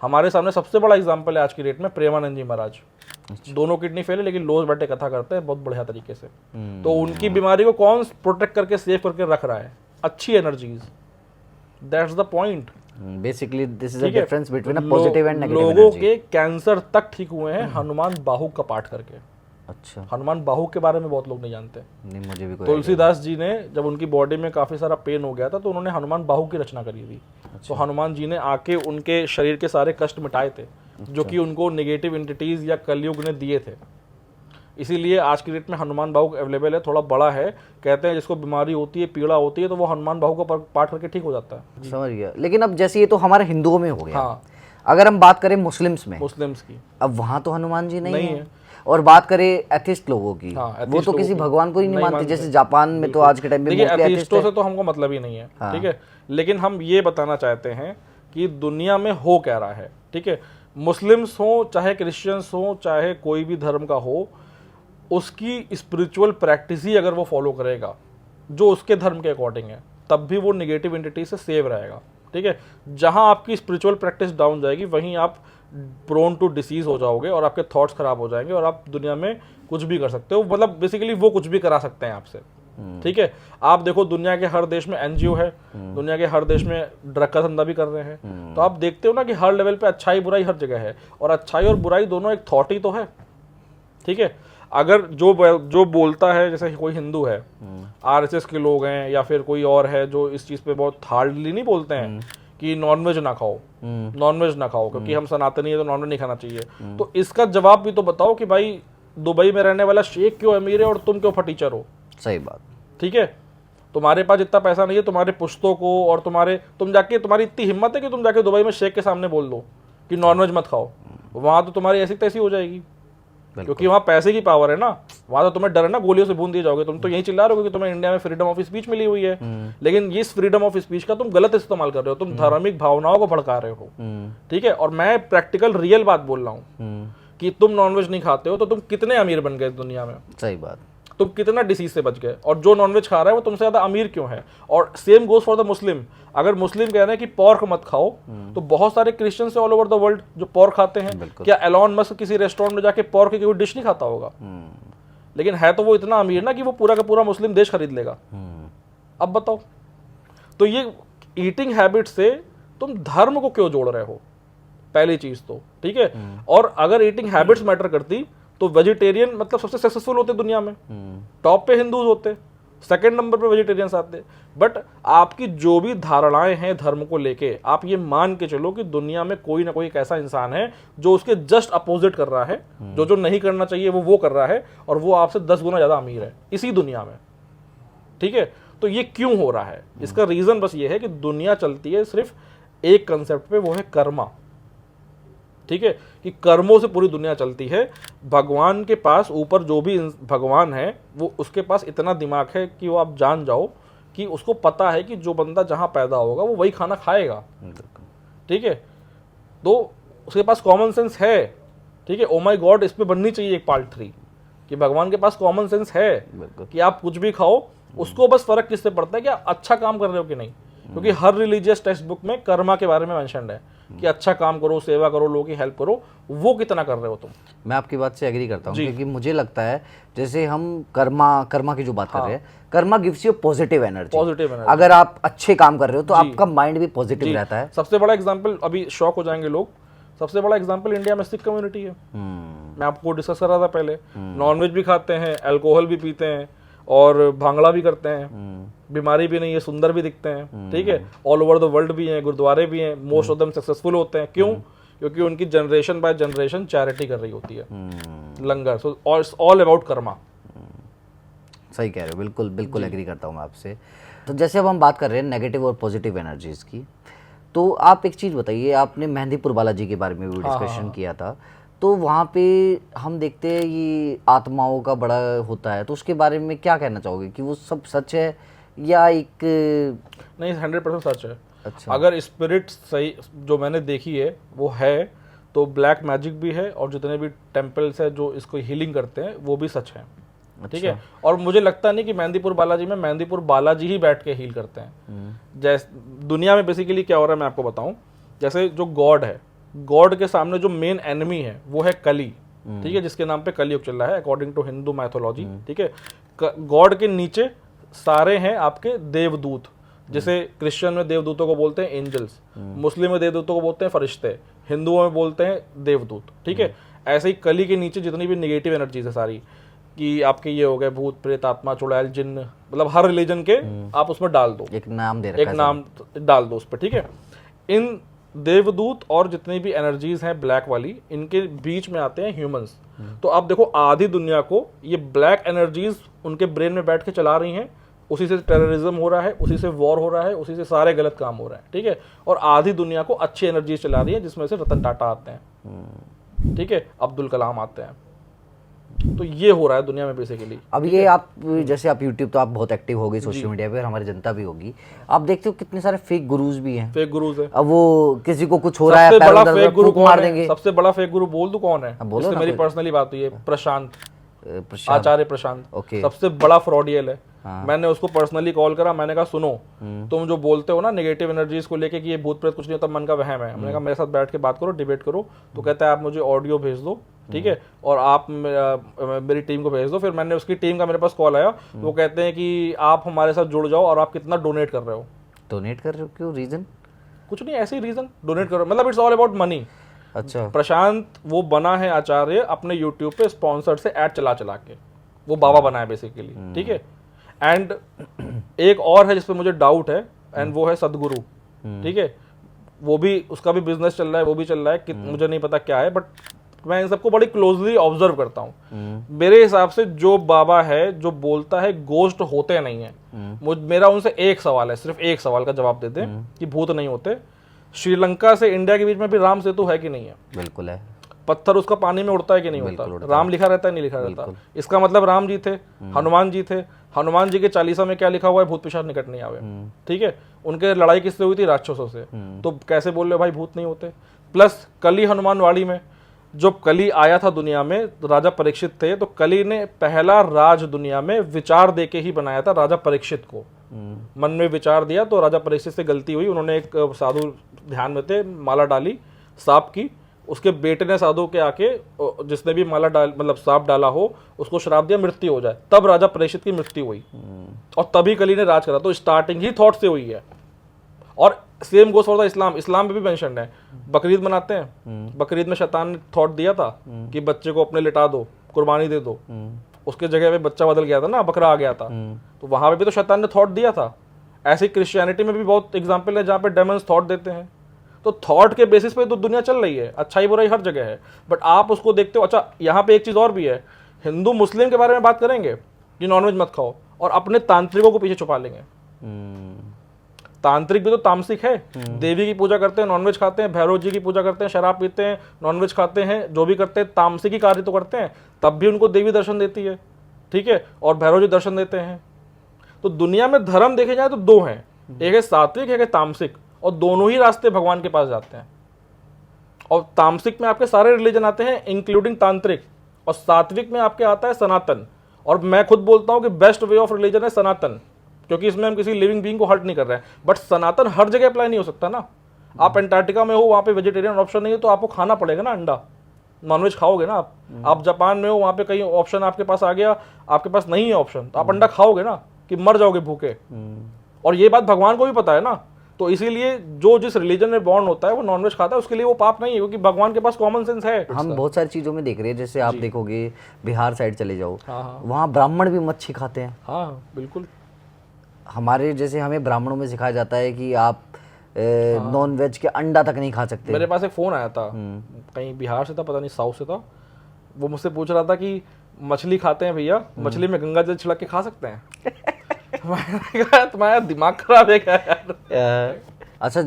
हमारे सामने सबसे बड़ा एग्जांपल है आज की डेट में प्रेमानंद जी महाराज। दोनों किडनी फेल है लेकिन रोज बैठे कथा करते हैं बहुत बढ़िया तरीके से। तो उनकी बीमारी को कौन प्रोटेक्ट करके सेव करके रख रहा है? अच्छी energies. That's the point. Basically this is the difference between a positive and negative energy. लोगों के कैंसर तक ठीक हुए हैं हनुमान बाहु का पाठ करके। अच्छा। हनुमान बाहु के बारे में बहुत लोग नहीं जानते। नहीं, मुझे भी कोई तुलसीदास जी ने जब उनकी बॉडी में काफी सारा पेन हो गया था तो उन्होंने हनुमान बाहु की रचना करी थी। तो हनुमान जी ने आके उनके शरीर के सारे कष्ट मिटाए थे, जो कि उनको नेगेटिव एंटिटीज या कलयुग ने दिए थे। इसीलिए आज की डेट में हनुमान बाहु अवेलेबल है, थोड़ा बड़ा है। कहते हैं जिसको बीमारी होती है, पीड़ा होती है, तो वो हनुमान बाहु का पाठ करके ठीक हो जाता है। समझ गया। लेकिन अब जैसे ये तो हमारे हिंदुओं में हो गया। हाँ। अगर हम बात करें मुस्लिम्स में, मुस्लिम्स की, अब वहाँ तो हनुमान जी नहीं है। और बात करें एथिस्ट लोगों की, वो तो किसी भगवान को ही नहीं मानते। जैसे जापान में तो आज के टाइम में एथिस्टों से तो हमको मतलब ही नहीं है, ठीक है। लेकिन हम ये बताना चाहते हैं कि दुनिया में हो क्या रहा है, ठीक है। मुस्लिम्स हो चाहे क्रिश्चियंस हो चाहे कोई भी धर्म का हो, उसकी स्पिरिचुअल प्रैक्टिस ही अगर वो फॉलो करेगा जो उसके धर्म के अकॉर्डिंग है, तब भी वो नेगेटिव एंटिटी से सेव रहेगा, ठीक है। जहां आपकी स्पिरिचुअल प्रैक्टिस डाउन जाएगी वहीं आप प्रोन टू डिसीज हो जाओगे और आपके थॉट्स खराब हो जाएंगे और आप दुनिया में कुछ भी कर सकते हो। मतलब बेसिकली वो कुछ भी करा सकते हैं आपसे, ठीक है। आप देखो दुनिया के हर देश में एनजीओ है, दुनिया के हर देश में ड्रग का धंधा भी कर रहे हैं। तो आप देखते हो ना कि हर लेवल पे अच्छाई बुराई हर जगह है, और अच्छाई और बुराई दोनों एक थॉट ही तो है, ठीक है। अगर जो बोलता है, जैसे कोई हिंदू है, आरएसएस के लोग हैं या फिर कोई और है जो इस चीज पे बहुत हार्डली नहीं बोलते हैं कि नॉनवेज ना खाओ, नॉनवेज ना खाओ क्योंकि हम सनातनी है तो नॉनवेज नहीं खाना चाहिए, तो इसका जवाब भी तो बताओ कि भाई दुबई में रहने वाला शेख क्यों अमीर है और तुम क्यों फटीचर हो? सही बात, ठीक है। तुम्हारे पास इतना पैसा नहीं है, तुम्हारे पुश्तों को और तुम्हारी इतनी हिम्मत है कि तुम जाके दुबई में शेख के सामने बोल दो कि नॉनवेज मत खाओ, वहां तो तुम्हारी ऐसी तैसी हो जाएगी, क्योंकि वहां पैसे की पावर है ना। वहां तो तुम्हें डर है ना, गोलियों से भून दिए जाओगे। तुम तो यही चिल्ला रहे हो कि तुम्हें इंडिया में फ्रीडम ऑफ स्पीच मिली हुई है, लेकिन इस फ्रीडम ऑफ स्पीच का तुम गलत इस्तेमाल कर रहे हो, तुम धार्मिक भावनाओं को भड़का रहे हो, ठीक है। और मैं प्रैक्टिकल रियल बात बोल रहा हूँ कि तुम नॉनवेज नहीं खाते हो तो तुम कितने अमीर बन गए दुनिया में, सही बात, तुम कितना डिसीज से बच गए, और जो नॉनवेज खा रहा है वो तुमसे ज्यादा अमीर क्यों है? और same goes for the Muslim. अगर मुस्लिम कह रहे हैं कि पोर्क मत खाओ, तो बहुत सारे क्रिश्चियन से ऑल ओवर द वर्ल्ड जो पोर्क खाते हैं। क्या एलॉन मस्क किसी रेस्टोरेंट में जाके पोर्क की कोई डिश नहीं खाता होगा? लेकिन है तो वो इतना अमीर ना कि वो पूरा का पूरा मुस्लिम देश खरीद लेगा। अब बताओ, तो ये ईटिंग हैबिट से तुम धर्म को क्यों जोड़ रहे हो? पहली चीज तो, ठीक है। और अगर ईटिंग हैबिट्स मैटर करती तो वेजिटेरियन मतलब सबसे सक्सेसफुल होते दुनिया में, टॉप पे हिंदूज होते, सेकंड नंबर पे वेजिटेरियंस आते। बट आपकी जो भी धारणाएं हैं धर्म को लेके, आप ये मान के चलो कि दुनिया में कोई ना कोई एक ऐसा इंसान है जो उसके जस्ट अपोजिट कर रहा है, जो नहीं करना चाहिए वो कर रहा है, और वो आपसे 10 गुना ज्यादा अमीर है इसी दुनिया में, ठीक है। तो ये क्यों हो रहा है? इसका रीजन बस ये है कि दुनिया चलती है सिर्फ एक कंसेप्ट पे, वो है कर्मा। ठीक है, कि कर्मों से पूरी दुनिया चलती है। भगवान के पास ऊपर जो भी भगवान है वो उसके पास इतना दिमाग है कि वो आप जान जाओ कि उसको पता है कि जो बंदा जहाँ पैदा होगा वो वही खाना खाएगा, ठीक है। तो उसके पास कॉमन सेंस है, ठीक है। ओ माई गॉड, इस पे बननी चाहिए एक पार्ट 3 कि भगवान के पास कॉमन सेंस है कि आप कुछ भी खाओ, उसको बस फर्क किससे पड़ता है कि आप अच्छा काम कर रहे हो कि नहीं। क्योंकि हर रिलीजियस टेक्स्ट बुक में कर्मा के बारे में मेंशन है कि अच्छा काम करो, सेवा करो, लोगों की हेल्प करो। वो कितना कर रहे हो तुम? मैं आपकी बात से एग्री करता हूँ, क्योंकि मुझे लगता है जैसे हम कर्मा की जो बात कर रहे हैं, Karma gives you positive energy. अगर आप अच्छे काम कर रहे हो तो आपका माइंड भी पॉजिटिव रहता है। सबसे बड़ा एग्जांपल, अभी शॉक हो जाएंगे लोग, सबसे बड़ा एग्जांपल इंडिया में सिख कम्युनिटी है। मैं आपको डिस्कस कर रहा था पहले, नॉनवेज भी खाते हैं, अल्कोहल भी पीते हैं और भांगड़ा भी करते हैं, बीमारी भी नहीं है, सुंदर भी दिखते हैं, ठीक है। ऑल ओवर द वर्ल्ड भी हैं, गुरुद्वारे भी हैं, मोस्ट ऑफ देम सक्सेसफुल होते हैं। क्यों? क्योंकि उनकी जनरेशन बाय जनरेशन चैरिटी कर रही होती है, langar. So all about karma. सही कह रहे हो, बिल्कुल बिल्कुल एग्री करता हूँ मैं आपसे। तो जैसे अब हम बात कर रहे हैं नेगेटिव और पॉजिटिव एनर्जीज की, तो आप एक चीज़ बताइए, आपने मेहंदीपुर बालाजी के बारे में भी डिस्कशन किया था, तो वहाँ पे हम देखते हैं ये आत्माओं का बड़ा होता है, तो उसके बारे में क्या कहना चाहोगे कि वो सब सच है या एक? नहीं, 100% सच है। अच्छा, अगर स्पिरिट सही जो मैंने देखी है वो है, तो ब्लैक मैजिक भी है, और जितने भी टेम्पल्स है जो इसको हीलिंग करते हैं वो भी सच है, ठीक है। और मुझे लगता नहीं कि मेहंदीपुर बालाजी में मेहंदीपुर बालाजी ही बैठ के हील करते हैं। जैसे दुनिया में बेसिकली क्या हो रहा है मैं आपको बताऊं, जैसे जो गॉड है, गॉड के सामने जो मेन एनिमी है वो है कली, ठीक है, जिसके नाम पे कलयुग चल रहा है अकॉर्डिंग टू हिंदू मैथोलॉजी, ठीक है। गॉड के नीचे सारे हैं आपके देवदूत, जैसे क्रिश्चियन में देवदूतों को बोलते हैं एंजल्स, मुस्लिम में देवदूतों को बोलते हैं फरिश्ते, हिंदुओं में बोलते हैं देवदूत, ठीक है। ऐसे ही कली के नीचे जितनी भी नेगेटिव एनर्जीज है सारी, कि आपके ये हो गए भूत प्रेत आत्मा चुड़ैल जिन्न, मतलब हर रिलीजन के आप उसमें डाल दो, एक नाम दे रखा एक नाम डाल दो उस पर, ठीक है। इन देवदूत और जितनी भी एनर्जीज हैं ब्लैक वाली, इनके बीच में आते हैं ह्यूमंस। तो आप देखो आधी दुनिया को ये ब्लैक एनर्जीज उनके ब्रेन में बैठ के चला रही हैं, उसी से टेररिज्म हो रहा है, उसी से वॉर हो रहा है, उसी से सारे गलत काम हो रहे हैं, ठीक है। और आधी दुनिया को अच्छी एनर्जीज चला रही है, जिसमें से रतन टाटा आते हैं, ठीक है, अब्दुल कलाम आते हैं। तो ये हो रहा है दुनिया में बेसिकली। अब ये आप जैसे आप यूट्यूब तो आप बहुत एक्टिव हो गई सोशल मीडिया पे, हमारी जनता भी होगी, आप देखते हो कितने सारे फेक गुरुज भी हैं। फेक गुरुज है। अब वो किसी को कुछ हो रहा है, सबसे बड़ा फेक गुरु मार देंगे। सबसे बड़ा फेक गुरु बोल दूं कौन है? इससे मेरी पर्सनली बात हुई है, प्रशांत, आचार्य प्रशांत, सबसे बड़ा फ्रॉडियल है। मैंने उसको पर्सनली कॉल करा, मैंने कहा सुनो, तुम जो बोलते हो ना नेगेटिव एनर्जीज को लेके कि ये भूत प्रेत कुछ नहीं होता, मन का वहम है, मैंने कहा मेरे साथ बैठ के बात करो, डिबेट करो। तो कहता है आप मुझे ऑडियो भेज दो, ठीक है, और आप मेरी टीम को भेज दो। फिर मैंने उसकी टीम का मेरे पास कॉल आया, वो कहते हैं कि आप हमारे साथ जुड़ जाओ और आप कितना डोनेट कर रहे हो। डोनेट कर रहे हो क्यों? रीजन कुछ नहीं, ऐसे ही रीजन, डोनेट करो, मतलब इट्स ऑल अबाउट मनी। अच्छा, प्रशांत वो बना है आचार्य अपने यूट्यूब पे स्पॉन्सर्ड से ऐड चला चला के, वो बाबा बना है बेसिकली, ठीक है। एंड एक और है जिसपे मुझे डाउट है, एंड वो है सदगुरु, ठीक है, वो भी, उसका भी बिजनेस चल रहा है, वो भी चल रहा है कि मुझे नहीं पता क्या है, बट मैं इन सबको बड़ी क्लोजली ऑब्जर्व करता हूँ। मेरे हिसाब से जो बाबा है जो बोलता है गोस्ट होते नहीं है, मेरा उनसे एक सवाल है, सिर्फ एक सवाल का जवाब दे दें कि भूत नहीं होते। श्रीलंका से इंडिया के बीच में भी राम सेतु है कि नहीं है? बिल्कुल है। पत्थर उसका पानी में उड़ता है कि नहीं उड़ता? राम लिखा रहता है, नहीं लिखा रहता? इसका मतलब राम जी थे, हनुमान जी थे, हनुमान जी के चालीसा में क्या लिखा हुआ है? भूत पिशाच निकट नहीं आवे, ठीक है। उनके लड़ाई किससे हुई थी? राक्षसों से। तो कैसे बोल रहे भाई भूत नहीं होते? प्लस कली हनुमान वाड़ी में जो कली आया था दुनिया में, राजा परीक्षित थे, तो कली ने पहला राज दुनिया में विचार दे के ही बनाया था राजा परीक्षित को। मन में विचार दिया तो राजा परीक्षित से गलती हुई, उन्होंने एक साधु ध्यान में थे, माला डाली सांप की, उसके बेटे ने साधु के आके जिसने भी माला डाल मतलब सांप डाला हो उसको श्राप दिया मृत्यु हो जाए, तब राजा परीक्षित की मृत्यु हुई और तभी कली ने राज करा। तो स्टार्टिंग ही थॉट से हुई है। और सेम गोस फॉर द इस्लाम, इस्लाम में भी मेंशन है, बकरीद मनाते हैं, बकरीद में शैतान ने थॉट दिया था कि बच्चे को अपने लिटा दो, कुर्बानी दे दो, उसके जगह पे बच्चा बदल गया था ना, बकरा आ गया था, तो वहां पे भी तो शैतान ने थॉट दिया था। ऐसी क्रिश्चियनिटी में भी बहुत एग्जाम्पल है जहाँ पे डेमन्स थॉट देते हैं। तो थॉट के बेसिस पे तो दुनिया चल रही है, अच्छाई बुराई हर जगह है, बट आप उसको देखते हो। अच्छा, यहाँ पे एक चीज और भी है, हिंदू मुस्लिम के बारे में बात करेंगे कि नॉनवेज मत खाओ, और अपने तांत्रिकों को पीछे छुपा लेंगे। तांत्रिक भी तो तामसिक है। देवी की पूजा करते हैं, नॉनवेज खाते हैं, भैरव जी की पूजा करते हैं, शराब पीते हैं, नॉनवेज खाते हैं, जो भी करते हैं तामसिक ही कार्य तो करते हैं, तब भी उनको देवी दर्शन देती है, ठीक है, और भैरव जी दर्शन देते हैं। तो दुनिया में धर्म देखे जाए तो दो हैं, एक है सात्विक, एक है तामसिक, और दोनों ही रास्ते भगवान के पास जाते हैं। और तामसिक में आपके सारे रिलीजन आते हैं इंक्लूडिंग तांत्रिक, और सात्विक में आपके आता है सनातन। और मैं खुद बोलता हूं कि बेस्ट वे ऑफ रिलीजन है सनातन, क्योंकि इसमें हम किसी लिविंग बीइंग को हर्ट नहीं कर रहे हैं। बट सनातन हर जगह अप्लाई नहीं हो सकता ना। आप अंटार्कटिका में हो, वहां पे वेजिटेरियन ऑप्शन नहीं है, तो आपको खाना पड़ेगा ना अंडा, नॉनवेज खाओगे ना आप जापान में हो, वहां पे कहीं ऑप्शन आपके पास आ गया, आपके पास नहीं है ऑप्शन, तो आप अंडा खाओगे ना कि मर जाओगे भूखे। और ये बात भगवान को भी पता है ना। तो इसीलिए जो जिस रिलीजन में बॉर्न होता है वो नॉनवेज खाता है, उसके लिए वो पाप नहीं है, क्योंकि भगवान के पास कॉमन सेंस है। हम बहुत सारी चीज़ों में देख रहे हैं, जैसे आप देखोगे बिहार साइड चले जाओ, हाँ वहाँ ब्राह्मण भी मच्छी खाते हैं। हाँ बिल्कुल। हमारे जैसे हमें ब्राह्मणों में सिखाया जाता है कि आप नॉन वेज के अंडा तक नहीं खा सकते। मेरे पास एक फ़ोन आया था, कहीं बिहार से था, पता नहीं साउथ से था, वो मुझसे पूछ रहा था कि मछली खाते हैं भैया, मछली में गंगा जल छिड़क के खा सकते हैं? मैंने कहा तुम्हारा दिमाग खराब है क्या यार। अच्छा,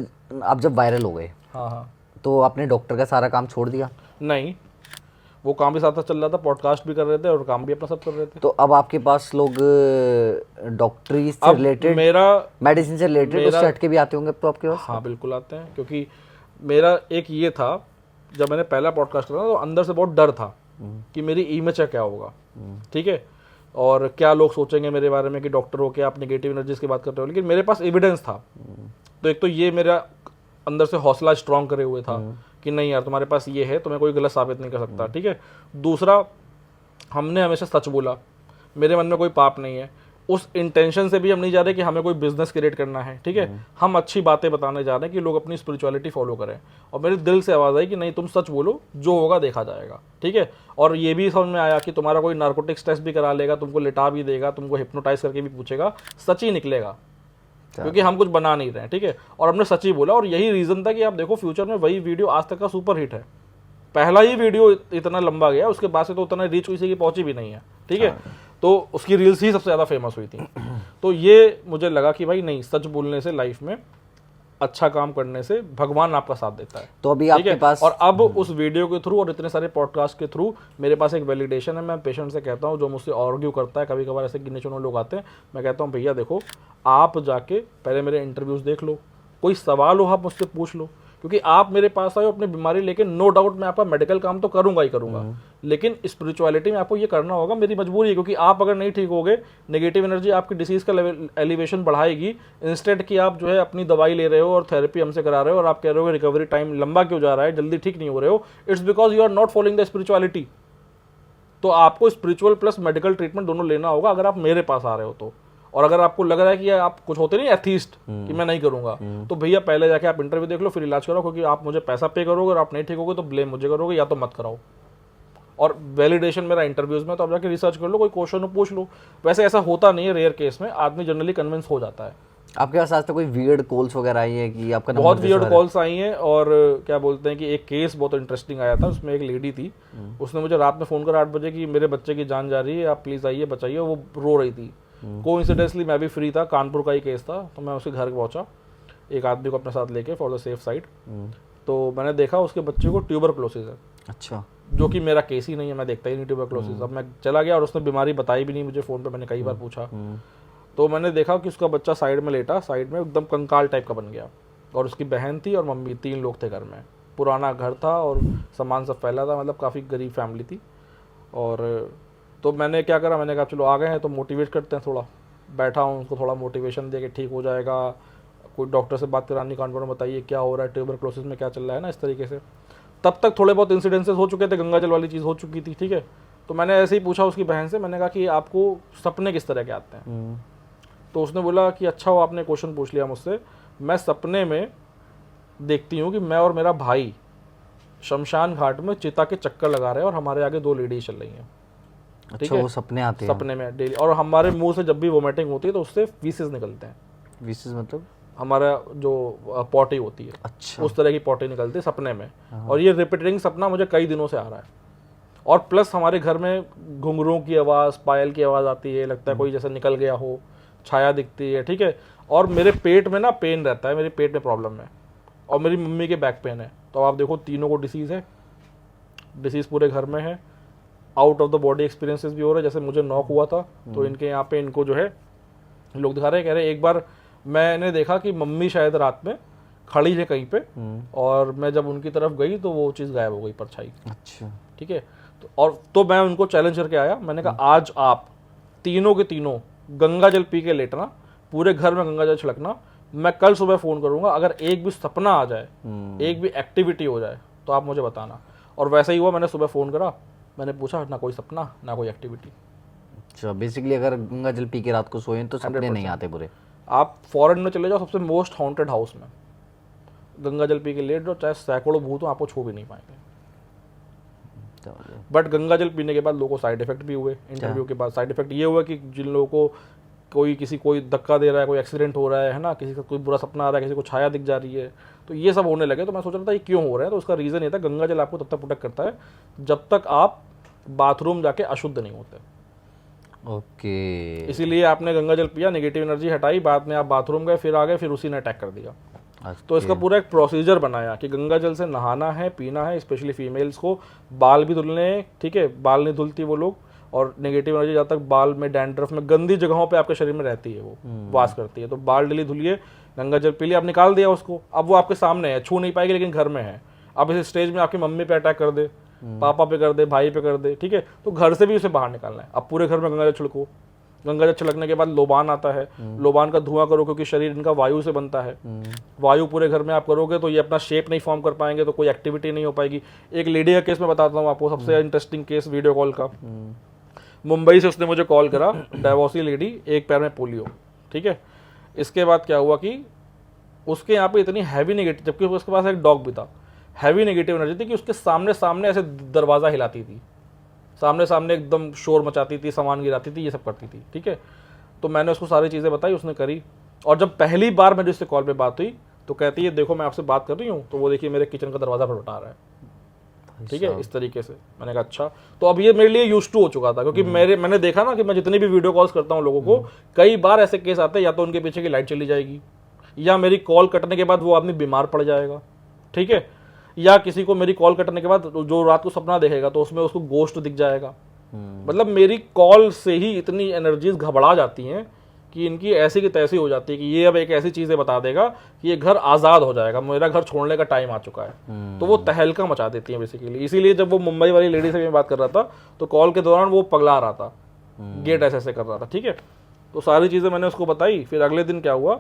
आप जब वायरल हो गए, हाँ, तो आपने डॉक्टर का सारा काम छोड़ दिया? नहीं, वो काम भी साथ साथ चल रहा था, पॉडकास्ट भी कर रहे थे और काम भी अपना सब कर रहे थे। तो अब आपके पास लोग डॉक्टरी से रिलेटेड, मेडिसिन से रिलेटेड उससे हटके भी आते होंगे तो आपके पास? हाँ बिल्कुल आते हैं, क्योंकि मेरा एक ये था, जब मैंने पहला पॉडकास्ट करा तो अंदर से बहुत डर था कि मेरी इमेज क्या होगा, ठीक है, और क्या लोग सोचेंगे मेरे बारे में कि डॉक्टर हो के आप नेगेटिव एनर्जीज की बात करते हो। लेकिन मेरे पास एविडेंस था, तो एक तो ये मेरा अंदर से हौसला स्ट्रांग करे हुए था कि नहीं यार तुम्हारे पास ये है, तुम्हें कोई गलत साबित नहीं कर सकता, ठीक है। दूसरा, हमने हमेशा सच बोला, मेरे मन में कोई पाप नहीं है, उस इंटेंशन से भी हम नहीं जा रहे कि हमें कोई बिजनेस क्रिएट करना है, ठीक है। हम अच्छी बातें बताने जा रहे हैं कि लोग अपनी स्पिरिचुअलिटी फॉलो करें। और मेरे दिल से आवाज़ आई कि नहीं तुम सच बोलो, जो होगा देखा जाएगा, ठीक है। और ये भी समझ में आया कि तुम्हारा कोई नार्कोटिक्स टेस्ट भी करा लेगा, तुमको लिटा भी देगा, तुमको हिप्नोटाइज करके भी पूछेगा, सच ही निकलेगा, क्योंकि हम कुछ बना नहीं रहे हैं, ठीक है। और हमने सच ही बोला, और यही रीज़न था कि आप देखो फ्यूचर में वही वीडियो आज तक का सुपर हिट है। पहला ही वीडियो इतना लंबा गया, उसके बाद से तो उतना रीच किसी की पहुंची भी नहीं है, ठीक है। तो उसकी रील्स ही सबसे ज़्यादा फेमस हुई थी। तो ये मुझे लगा कि भाई नहीं, सच बोलने से लाइफ में, अच्छा काम करने से भगवान आपका साथ देता है। तो अभी आपके पास, और अब उस वीडियो के थ्रू और इतने सारे पॉडकास्ट के थ्रू मेरे पास एक वैलिडेशन है। मैं पेशेंट से कहता हूँ, जो मुझसे आर्ग्यू करता है, कभी कभार ऐसे गिने चुने लोग आते हैं, मैं कहता हूँ भैया देखो, आप जाके पहले मेरे इंटरव्यूज़ देख लो, कोई सवाल हो आप मुझसे पूछ लो, क्योंकि आप मेरे पास आए हो अपनी बीमारी लेके, नो डाउट मैं आपका मेडिकल काम तो करूंगा ही करूंगा, लेकिन स्पिरिचुअलिटी में आपको ये करना होगा, मेरी मजबूरी है। क्योंकि आप अगर नहीं ठीक होगे, नेगेटिव एनर्जी आपकी डिसीज का एलिवेशन बढ़ाएगी, इंस्टेड कि आप जो है अपनी दवाई ले रहे हो और थेरेपी हमसे करा रहे हो और आप कह रहे हो रिकवरी टाइम लंबा क्यों जा रहा है, जल्दी ठीक नहीं हो रहे हो, it's because you are not following the spirituality. तो आपको स्पिरिचुअल प्लस मेडिकल ट्रीटमेंट दोनों लेना होगा अगर आप मेरे पास आ रहे हो तो। और अगर आपको लग रहा है कि आप कुछ होते नहीं एथीस्ट कि मैं नहीं करूंगा, तो भैया पहले जाके आप इंटरव्यू देख लो, फिर इलाज करो, क्योंकि आप मुझे पैसा पे करोगे और आप नहीं ठीक होगे तो ब्लेम मुझे करोगे, या तो मत कराओ। और वैलिडेशन मेरा इंटरव्यूज में, तो आप जाके रिसर्च कर लो, कोई क्वेश्चन पूछ लो। वैसे ऐसा होता नहीं है, रेयर केस में आदमी जनरली कन्विंस हो जाता है। आपके पास आज तक कोई वियर्ड कॉल्स वगैरह आई है कि आपका बहुत वियर्ड कॉल्स आई हैं। और क्या बोलते हैं कि एक केस बहुत इंटरेस्टिंग आया था, उसमें एक लेडी थी, उसने मुझे रात में फ़ोन करा 8 बजे कि मेरे बच्चे की जान जा रही है, आप प्लीज़ आइए बचाइए। वो रो रही थी। कोइंसिडेंटली मैं भी फ्री था, कानपुर का ही केस था, तो मैं उसके घर पहुंचा एक आदमी को अपने साथ लेके फॉर द सेफ साइड। तो मैंने देखा उसके बच्चे को ट्यूबरक्लोसिस है। अच्छा। जो कि मेरा केस ही नहीं है, मैं देखता ही नहीं ट्यूबरक्लोसिस। अब मैं चला गया और उसने बीमारी बताई भी नहीं मुझे, फ़ोन पे मैंने कई बार पूछा। तो मैंने देखा कि उसका बच्चा साइड में लेटा, साइड में एकदम कंकाल टाइप का बन गया, और उसकी बहन थी और मम्मी, 3 लोग थे घर में। पुराना घर था और सामान सब फैला था, मतलब काफ़ी गरीब फैमिली थी। और तो मैंने क्या करा, मैंने कहा चलो आ गए हैं तो मोटिवेट करते हैं थोड़ा। बैठा हूँ, उसको थोड़ा मोटिवेशन दे के ठीक हो जाएगा, कोई डॉक्टर से बात करानी, कानपुर में बताइए क्या हो रहा है, ट्यूबरक्लोसिस में क्या चल रहा है ना, इस तरीके से। तब तक थोड़े बहुत इंसिडेंसेस हो चुके थे, गंगा जल वाली चीज़ हो चुकी थी, ठीक है। तो मैंने ऐसे ही पूछा उसकी बहन से, मैंने कहा कि आपको सपने किस तरह के आते हैं। तो उसने बोला कि अच्छा हो आपने क्वेश्चन पूछ लिया मुझसे, मैं सपने में देखती हूँ कि मैं और मेरा भाई शमशान घाट में चिता के चक्कर लगा रहे हैं और हमारे आगे 2 लेडीज चल रही हैं। अच्छा, वो सपने आते हैं? सपने में डेली। और हमारे मुंह से जब भी वोमिटिंग होती है तो उससे फीसेस निकलते हैं। फीसेस मतलब हमारा जो पॉटी होती है, अच्छा, उस तरह की पॉटी निकलती है सपने में। और ये रिपीटिंग सपना मुझे कई दिनों से आ रहा है। और प्लस हमारे घर में घुंघरूओं की आवाज़, पायल की आवाज़ आती है, लगता है कोई जैसे निकल गया हो, छाया दिखती है, ठीक है। और मेरे पेट में ना पेन रहता है, मेरे पेट में प्रॉब्लम है, और मेरी मम्मी के बैक पेन है। तो आप देखो तीनों को डिसीज़ है, डिसीज़ पूरे घर में है, out of the body experiences भी हो रहे हैं। जैसे मुझे नॉक हुआ था तो इनके यहाँ पे इनको जो है लोग दिखा रहे हैं, कह रहे हैं एक बार मैंने देखा कि मम्मी शायद रात में खड़ी है कहीं पे, और मैं जब उनकी तरफ गई तो वो चीज़ गायब हो गई, परछाई। अच्छा, ठीक है, तो मैं उनको चैलेंज करके आया, मैंने कहा आज आप तीनों के तीनों गंगा जल पी के लेटना, पूरे घर में गंगा जल छिड़कना, मैं कल सुबह फ़ोन करूंगा, अगर एक भी सपना आ जाए, एक भी एक्टिविटी हो जाए तो आप मुझे बताना। और वैसा ही हुआ, मैंने सुबह फ़ोन करा, मैंने पूछा, ना कोई सपना ना कोई एक्टिविटी। अच्छा, बेसिकली अगर गंगा जल पी के रात को सोए तो सपने नहीं आते बुरे। आप फॉरेन में चले जाओ, सबसे मोस्ट हॉन्टेड हाउस में गंगा जल पी के लेट जाओ, चाहे सैकड़ों भूत हो, आपको छू भी नहीं पाएंगे। बट गंगा जल पीने के बाद लोगों को साइड इफेक्ट भी हुए। इंटरव्यू के बाद साइड इफेक्ट ये हुआ कि जिन लोगों को कोई धक्का दे रहा है, कोई एक्सीडेंट हो रहा है ना, किसी का कोई बुरा सपना आ रहा है, किसी को छाया दिख जा रही है, तो ये सब होने लगे। तो मैं सोच रहा था ये क्यों हो रहा है, तो उसका रीज़न ये था, गंगा जल आपको तब तक प्रोटेक्ट करता है जब तक आप बाथरूम जाके अशुद्ध नहीं होते। ओके, इसीलिए आपने गंगा जल पिया, नेगेटिव एनर्जी हटाई, बाद में आप बाथरूम गए, फिर आ गए, फिर उसी ने अटैक कर दिया। तो इसका पूरा एक प्रोसीजर बनाया कि गंगा जल से नहाना है, पीना है, स्पेशली फीमेल्स को। बाल भी धुलने हैं, ठीक है, बाल नहीं धुलती वो लोग, और नेगेटिव एनर्जी जब तक बाल में, डैंड्रफ में, गंदी जगहों पे आपके शरीर में रहती है, वो वास करती है। तो बाल डेली धुलिए, गंगा जल पी लिया, आप निकाल दिया उसको, अब वो आपके सामने है, छू नहीं पाएगी लेकिन घर में है। अब इस स्टेज में आपकी मम्मी पे अटैक कर दे, पापा पे कर दे, भाई पे कर दे, ठीक है, तो घर से भी उसे बाहर निकालना है। अब पूरे घर में गंगा जल छिड़को। गंगा जल छिड़कने के बाद लोबान आता है, लोबान का धुआं करो, क्योंकि शरीर इनका वायु से बनता है। वायु पूरे घर में आप करोगे तो ये अपना शेप नहीं फॉर्म कर पाएंगे, तो कोई एक्टिविटी नहीं हो पाएगी। एक लेडी का केस मैं बताता हूँ आपको, सबसे इंटरेस्टिंग केस वीडियो कॉल का। मुंबई से उसने मुझे कॉल करा, डाइवोर्सी लेडी, एक पैर में पोलियो, ठीक है। इसके बाद क्या हुआ कि उसके यहाँ पे इतनी हैवी नेगेटिव, जबकि उसके पास एक डॉग भी था, हैवी नेगेटिव एनर्जी थी कि उसके सामने सामने ऐसे दरवाज़ा हिलाती थी, सामने सामने एकदम शोर मचाती थी, सामान गिराती थी, ये सब करती थी, ठीक है। तो मैंने उसको सारी चीज़ें बताई, उसने करी। और जब पहली बार मेरी उससे कॉल पे बात हुई तो कहती है, देखो मैं आपसे बात कर रही हूँ, तो वो देखिए मेरे किचन का दरवाज़ा भटका रहा है, ठीक है, इस तरीके से। मैंने कहा अच्छा। तो अब ये मेरे लिए यूज टू हो चुका था, क्योंकि मैंने देखा ना कि मैं जितनी भी वीडियो कॉल्स करता हूँ लोगों को, कई बार ऐसे केस आते हैं, या तो उनके पीछे की लाइट चली जाएगी, या मेरी कॉल कटने के बाद वो आदमी बीमार पड़ जाएगा, ठीक है, या किसी को मेरी कॉल कटने के बाद जो रात को सपना देखेगा तो उसमें उसको गोश्त दिख जाएगा। मतलब मेरी कॉल से ही इतनी एनर्जीज घबरा जाती हैं कि इनकी ऐसी की तैसी हो जाती है कि ये अब एक ऐसी चीज़ें बता देगा कि ये घर आज़ाद हो जाएगा, मेरा घर छोड़ने का टाइम आ चुका है। तो वो तहलका मचा देती है बेसिकली। इसीलिए जब वो मुंबई वाली लेडी से मैं बात कर रहा था तो कॉल के दौरान वो पगला रहा था, गेट ऐसे ऐसे कर रहा था, ठीक है। तो सारी चीज़ें मैंने उसको बताई। फिर अगले दिन क्या हुआ,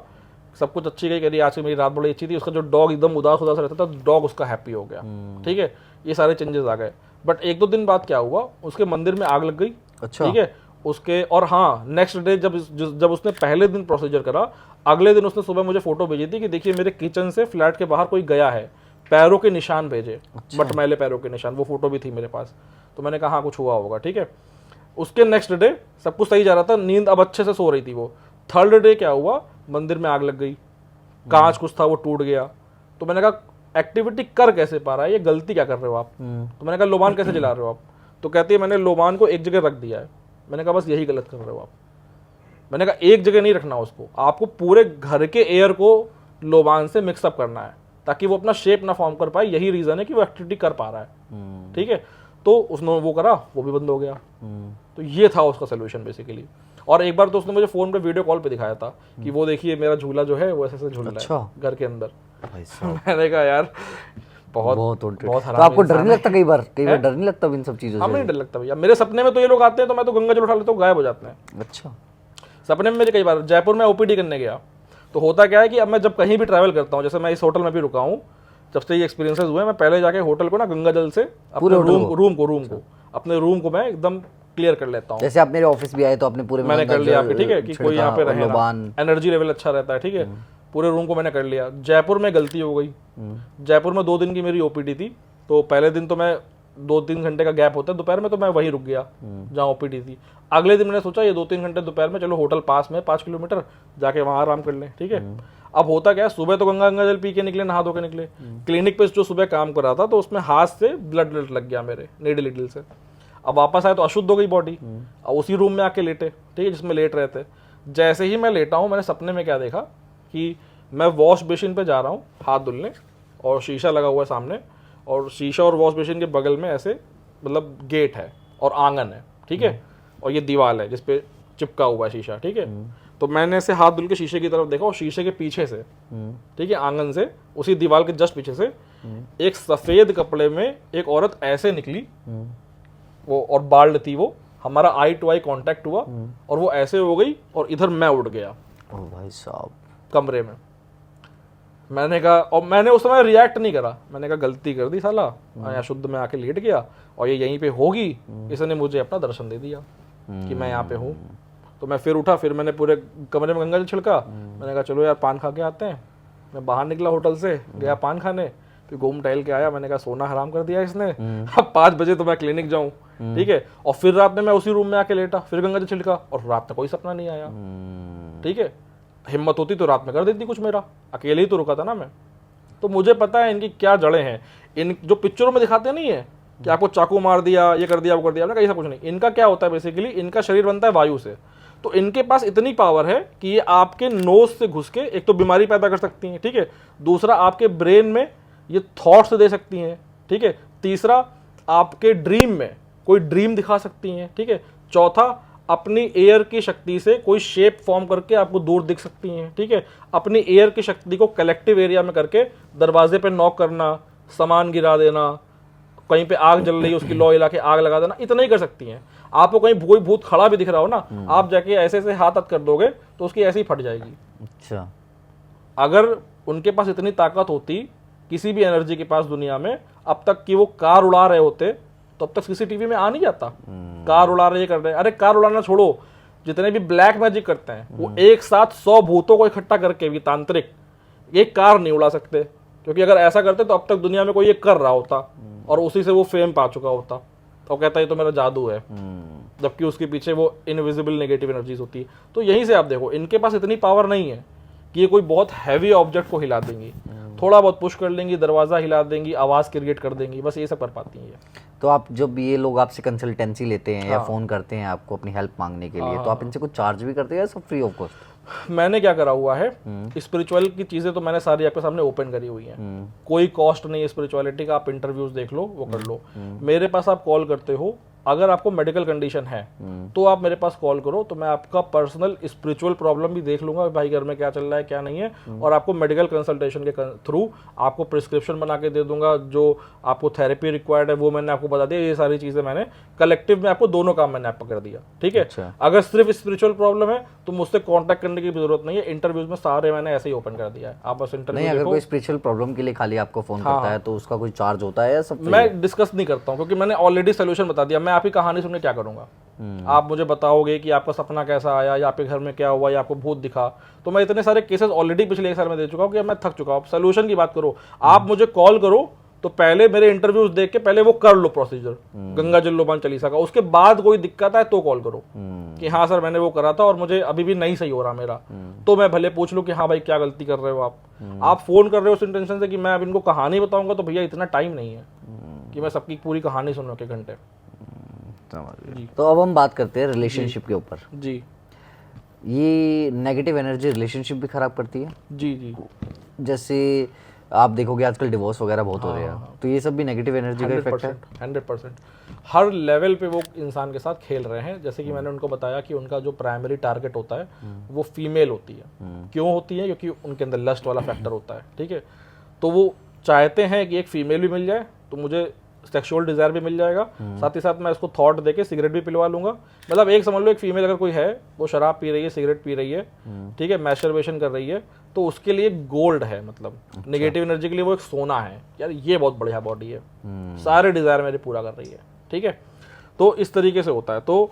सब कुछ अच्छी गई, कह रही आज की मेरी रात बड़ी अच्छी थी। उसका जो डॉग एकदम उदास उदास रहता था, डॉग उसका हैप्पी हो गया, ठीक है। ये सारे चेंजेस आ गए। बट एक दो दिन बाद क्या हुआ, उसके मंदिर में आग लग गई, अच्छा, ठीक है उसके। और हाँ, नेक्स्ट डे जब उसने पहले दिन प्रोसीजर करा, अगले दिन उसने सुबह मुझे फोटो भेजी थी कि देखिए मेरे किचन से फ्लैट के बाहर कोई गया है, पैरों के निशान भेजे, मटमैले पैरों के निशान, वो फोटो भी थी मेरे पास। तो मैंने कहा हाँ कुछ हुआ होगा, ठीक है। उसके नेक्स्ट डे सब कुछ सही जा रहा था, नींद अब अच्छे से सो रही थी वो। थर्ड डे क्या हुआ, मंदिर में आग लग गई, कांच कुछ था वो टूट गया। तो मैंने कहा एक्टिविटी कर कैसे पा रहा है, ये गलती क्या कर रहे हो आप। तो मैंने कहा लोबान कैसे जला रहे हो आप। तो कहती है मैंने लोबान को एक जगह रख दिया है। मैंने कहा बस यही गलत कर रहे हो आप। मैंने कहा एक जगह नहीं रखना उसको, आपको पूरे घर के एयर को लोबान से मिक्सअप करना है ताकि वो अपना शेप ना फॉर्म कर पाए। यही रीज़न है कि वो एक्टिविटी कर पा रहा है, ठीक है। तो उसने वो करा, वो भी बंद हो गया। तो ये था उसका सोल्यूशन बेसिकली। और एक बार तो उसने मुझे फ़ोन पे वीडियो कॉल पे दिखाया था कि वो देखिए मेरा झूला जो है वो ऐसे ऐसे झूल रहा है घर के अंदर। मैंने कहा यार बहुत तो आपको डर नहीं लगता कई बार डर नहीं लगता इन सब चीज़ों से? हमें नहीं डर लगता भैया। मेरे सपने में तो ये लोग आते हैं तो मैं तो गंगा जल उठा लेता हूँ, गायब हो जाते हैं। अच्छा, सपने में मेरे कई बार, जयपुर में ओपीडी करने गया तो होता क्या है कि अब मैं जब कहीं भी ट्रैवल करता हूँ, जैसे मैं इस होटल में भी रुका हूँ, जब से ये एक्सपीरियंसेस हुए, मैं पहले जाके होटल को ना गंगा जल से अपने अपने रूम को मैं एकदम क्लियर कर लेता हूँ। जैसे आप मेरे ऑफिस भी आए तो आपने पूरे मैंने कर लिया आपके, ठीक है, कि कोई यहाँ पे रहे ना, एनर्जी लेवल अच्छा रहता है, ठीक है। पूरे रूम को मैंने कर लिया। जयपुर में गलती हो गई। जयपुर में 2 दिन की मेरी ओपीडी थी, तो पहले दिन तो मैं 2-3 घंटे का गैप होता है दोपहर में, तो मैं वहीं रुक गया जहाँ ओपीडी थी। अगले दिन मैंने सोचा ये 2-3 घंटे दोपहर में, चलो होटल पास में 5 किलोमीटर जाके वहाँ आराम कर लें, ठीक है। अब होता क्या है, सुबह तो गंगा जल पी के निकले, नहा धो के निकले। क्लिनिक पे जो सुबह काम कर रहा था तो उसमें हाथ से ब्लड लग गया मेरे, नीडल से। अब वापस आए तो अशुद्ध हो गई बॉडी। अब उसी रूम में आके लेटे, ठीक है, जिसमें लेट रहे थे। जैसे ही मैं लेटा हूँ, मैंने सपने में क्या देखा कि मैं वॉश बेसिन पे जा रहा हूँ हाथ धुलने, और शीशा लगा हुआ है सामने, और शीशा और वॉश बेसिन के बगल में ऐसे मतलब गेट है और आंगन है, ठीक है, और ये दीवार है जिसपे चिपका हुआ है शीशा, ठीक है। तो मैंने ऐसे हाथ धुल के शीशे की तरफ देखा, और शीशे के पीछे से, ठीक है, आंगन से, उसी दीवार के जस्ट पीछे से एक सफेद कपड़े में एक औरत ऐसे निकली, वो और बाल्ड थी वो, हमारा आई टू आई कांटेक्ट हुआ, और वो ऐसे हो गई और इधर मैं उड़ गया ओ भाई साहब, कमरे में। मैंने कहा, और मैंने उस समय रिएक्ट नहीं करा, मैंने कहा गलती कर दी साला, यहाँ शुद्ध में आके लेट गया और ये यहीं पे होगी, इसने मुझे अपना दर्शन दे दिया कि मैं यहाँ पे हूँ। तो मैं फिर उठा, फिर मैंने पूरे कमरे में गंगा जल छिड़का, मैंने कहा चलो यार पान खा के आते हैं। मैं बाहर निकला होटल से, गया पान खाने, फिर घूम टहल के आया। मैंने कहा सोना हराम कर दिया इसने, अब 5 बजे तो मैं क्लिनिक जाऊँ, ठीक है। और फिर रात में मैं उसी रूम में आके लेटा, फिर गंगा जल छिड़का, और रात में कोई सपना नहीं आया, ठीक है। हिम्मत होती तो रात में कर देती कुछ, मेरा अकेले ही तो रुका था ना मैं। तो मुझे पता है इनकी क्या जड़ें हैं। इन जो पिक्चरों में दिखाते नहीं है कि आपको चाकू मार दिया, ये कर दिया, वो कर दिया, मैंने कहा ऐसा कुछ नहीं। इनका क्या होता है बेसिकली, इनका शरीर बनता है वायु से, तो इनके पास इतनी पावर है कि ये आपके नोज से घुस के एक तो बीमारी पैदा कर सकती हैं, ठीक है। दूसरा, आपके ब्रेन में ये थॉट्स दे सकती हैं, ठीक है। तीसरा, आपके ड्रीम में कोई ड्रीम दिखा सकती हैं, ठीक है। चौथा, अपनी एयर की शक्ति से कोई शेप फॉर्म करके आपको दूर दिख सकती हैं, ठीक है। अपनी एयर की शक्ति को कलेक्टिव एरिया में करके दरवाजे पे नॉक करना, सामान गिरा देना, कहीं पे आग जल रही है उसकी लौ हिला के आग लगा देना, इतना ही कर सकती हैं। आपको कहीं कोई भूत खड़ा भी दिख रहा हो ना, आप जाके ऐसे ऐसे हाथ कर दोगे तो उसकी ऐसे ही फट जाएगी। अच्छा, अगर उनके पास इतनी ताकत होती किसी भी एनर्जी के पास दुनिया में, अब तक कि वो कार उड़ा रहे होते तो अब तक सीसीटीवी में आ नहीं जाता। कार उड़ा रहे, कर रहे, अरे कार उड़ाना छोड़ो, जितने भी ब्लैक मैजिक करते हैं वो एक साथ 100 भूतों को इकट्ठा करके भी तांत्रिक एक कार नहीं उड़ा सकते, क्योंकि अगर ऐसा करते तो अब तक दुनिया में कोई ये कर रहा होता और उसी से वो फेम पा चुका होता। तो कहता है ये तो मेरा जादू है, जबकि उसके पीछे वो इनविजिबल नेगेटिव एनर्जीज होती है। तो यहीं से आप देखो, इनके पास इतनी पावर नहीं है कि ये कोई बहुत हैवी ऑब्जेक्ट को हिला देंगी, थोड़ा बहुत पुश कर लेंगी, दरवाजा हिला देंगी, आवाज क्रिएट कर देंगी, बस ये सब कर पाती हैं। तो आप जब ये लोग आपसे कंसल्टेंसी लेते हैं या फ़ोन करते हैं आपको अपनी हेल्प मांगने के लिए, तो आप इनसे कुछ चार्ज भी करते हैं या सब फ्री ऑफ कॉस्ट? मैंने क्या करा हुआ है, स्पिरिचुअल की चीज़ें तो मैंने सारी आपके सामने ओपन करी हुई हैं। कोई कॉस्ट नहीं है स्पिरिचुअलिटी का, आप इंटरव्यूज देख लो, वो कर लो। मेरे पास आप कॉल करते हो, अगर आपको मेडिकल कंडीशन है तो आप मेरे पास कॉल करो, तो मैं आपका पर्सनल स्पिरिचुअल प्रॉब्लम भी देख लूंगा, भाई घर में क्या चल रहा है क्या नहीं है, और आपको मेडिकल कंसल्टेशन के थ्रू आपको प्रिस्क्रिप्शन बना के दे दूंगा। जो आपको थेरेपी रिक्वायर्ड है वो मैंने आपको बता दिया। ये सारी चीजें मैंने कलेक्टिव में आपको दोनों काम मैंने आपको कर दिया, ठीक है। अच्छा। अगर सिर्फ स्पिरिचुअल प्रॉब्लम है तो मुझसे कॉन्टैक्ट करने की जरूरत नहीं है, इंटरव्यूज में सारे मैंने ऐसे ही ओपन कर दिया है, आप बस इंटरव्यू नहीं, अगर कोई स्पिरिचुअल प्रॉब्लम के लिए खाली आपको फोन करता है तो उसका कोई चार्ज होता है या सब free? मैं डिस्कस नहीं करता हूँ, क्योंकि मैंने ऑलरेडी सोल्यूशन बता दिया। मैं आपकी कहानी सुन के क्या करूंगा? आप मुझे बताओगे कि आपका सपना कैसा आया, या आपके घर में क्या हुआ, या आपको भूत दिखा, तो मैं इतने सारे केसेस ऑलरेडी पिछले 1 साल में दे चुका हूँ कि मैं थक चुका हूँ। सोल्यूशन की बात करो, आप मुझे कॉल करो तो पहले मेरे इंटरव्यूज देख के पहले वो कर लो प्रोसीजर, गंगा जल लोबान चालीसा का, उसके बाद कोई दिक्कत है तो कॉल करो कि हाँ सर मैंने वो करा था और मुझे अभी भी नहीं सही हो रहा मेरा, तो मैं भले पूछ लूँ कि हाँ भाई क्या गलती कर रहे हो आप फोन कर रहे हो उस इंटेंशन से कि मैं अब इनको कहानी बताऊंगा, तो भैया इतना टाइम नहीं है कि मैं सबकी पूरी कहानी सुनूं के घंटे। तो अब हम बात करते हैं रिलेशनशिप के ऊपर। जी, ये नेगेटिव एनर्जी रिलेशनशिप भी खराब करती है? जी जी, जैसे आप देखोगे आजकल डिवोर्स वगैरह बहुत हो रहे हैं, तो ये सब भी नेगेटिव एनर्जी का इफेक्ट है? 100% हर लेवल पे वो इंसान के साथ खेल रहे हैं। जैसे कि मैंने उनको बताया कि उनका जो प्राइमरी टारगेट होता है वो फीमेल होती है। क्यों होती है? क्योंकि उनके अंदर लस्ट वाला फैक्टर होता है, ठीक है। तो वो चाहते हैं कि एक फीमेल भी मिल जाए तो मुझे सेक्सुअल डिजायर भी मिल जाएगा, साथ ही साथ मैं इसको थॉट देके सिगरेट भी पिलवा लूंगा। मतलब एक समझ लो, एक फीमेल अगर कोई है, वो शराब पी रही है, सिगरेट पी रही है, ठीक है, मैस्टरबेशन कर रही है, तो उसके लिए गोल्ड है, मतलब नेगेटिव एनर्जी के लिए वो एक सोना है। यार ये बहुत बढ़िया बॉडी है, सारे डिजायर मेरे पूरा कर रही है, ठीक है। तो इस तरीके से होता है। तो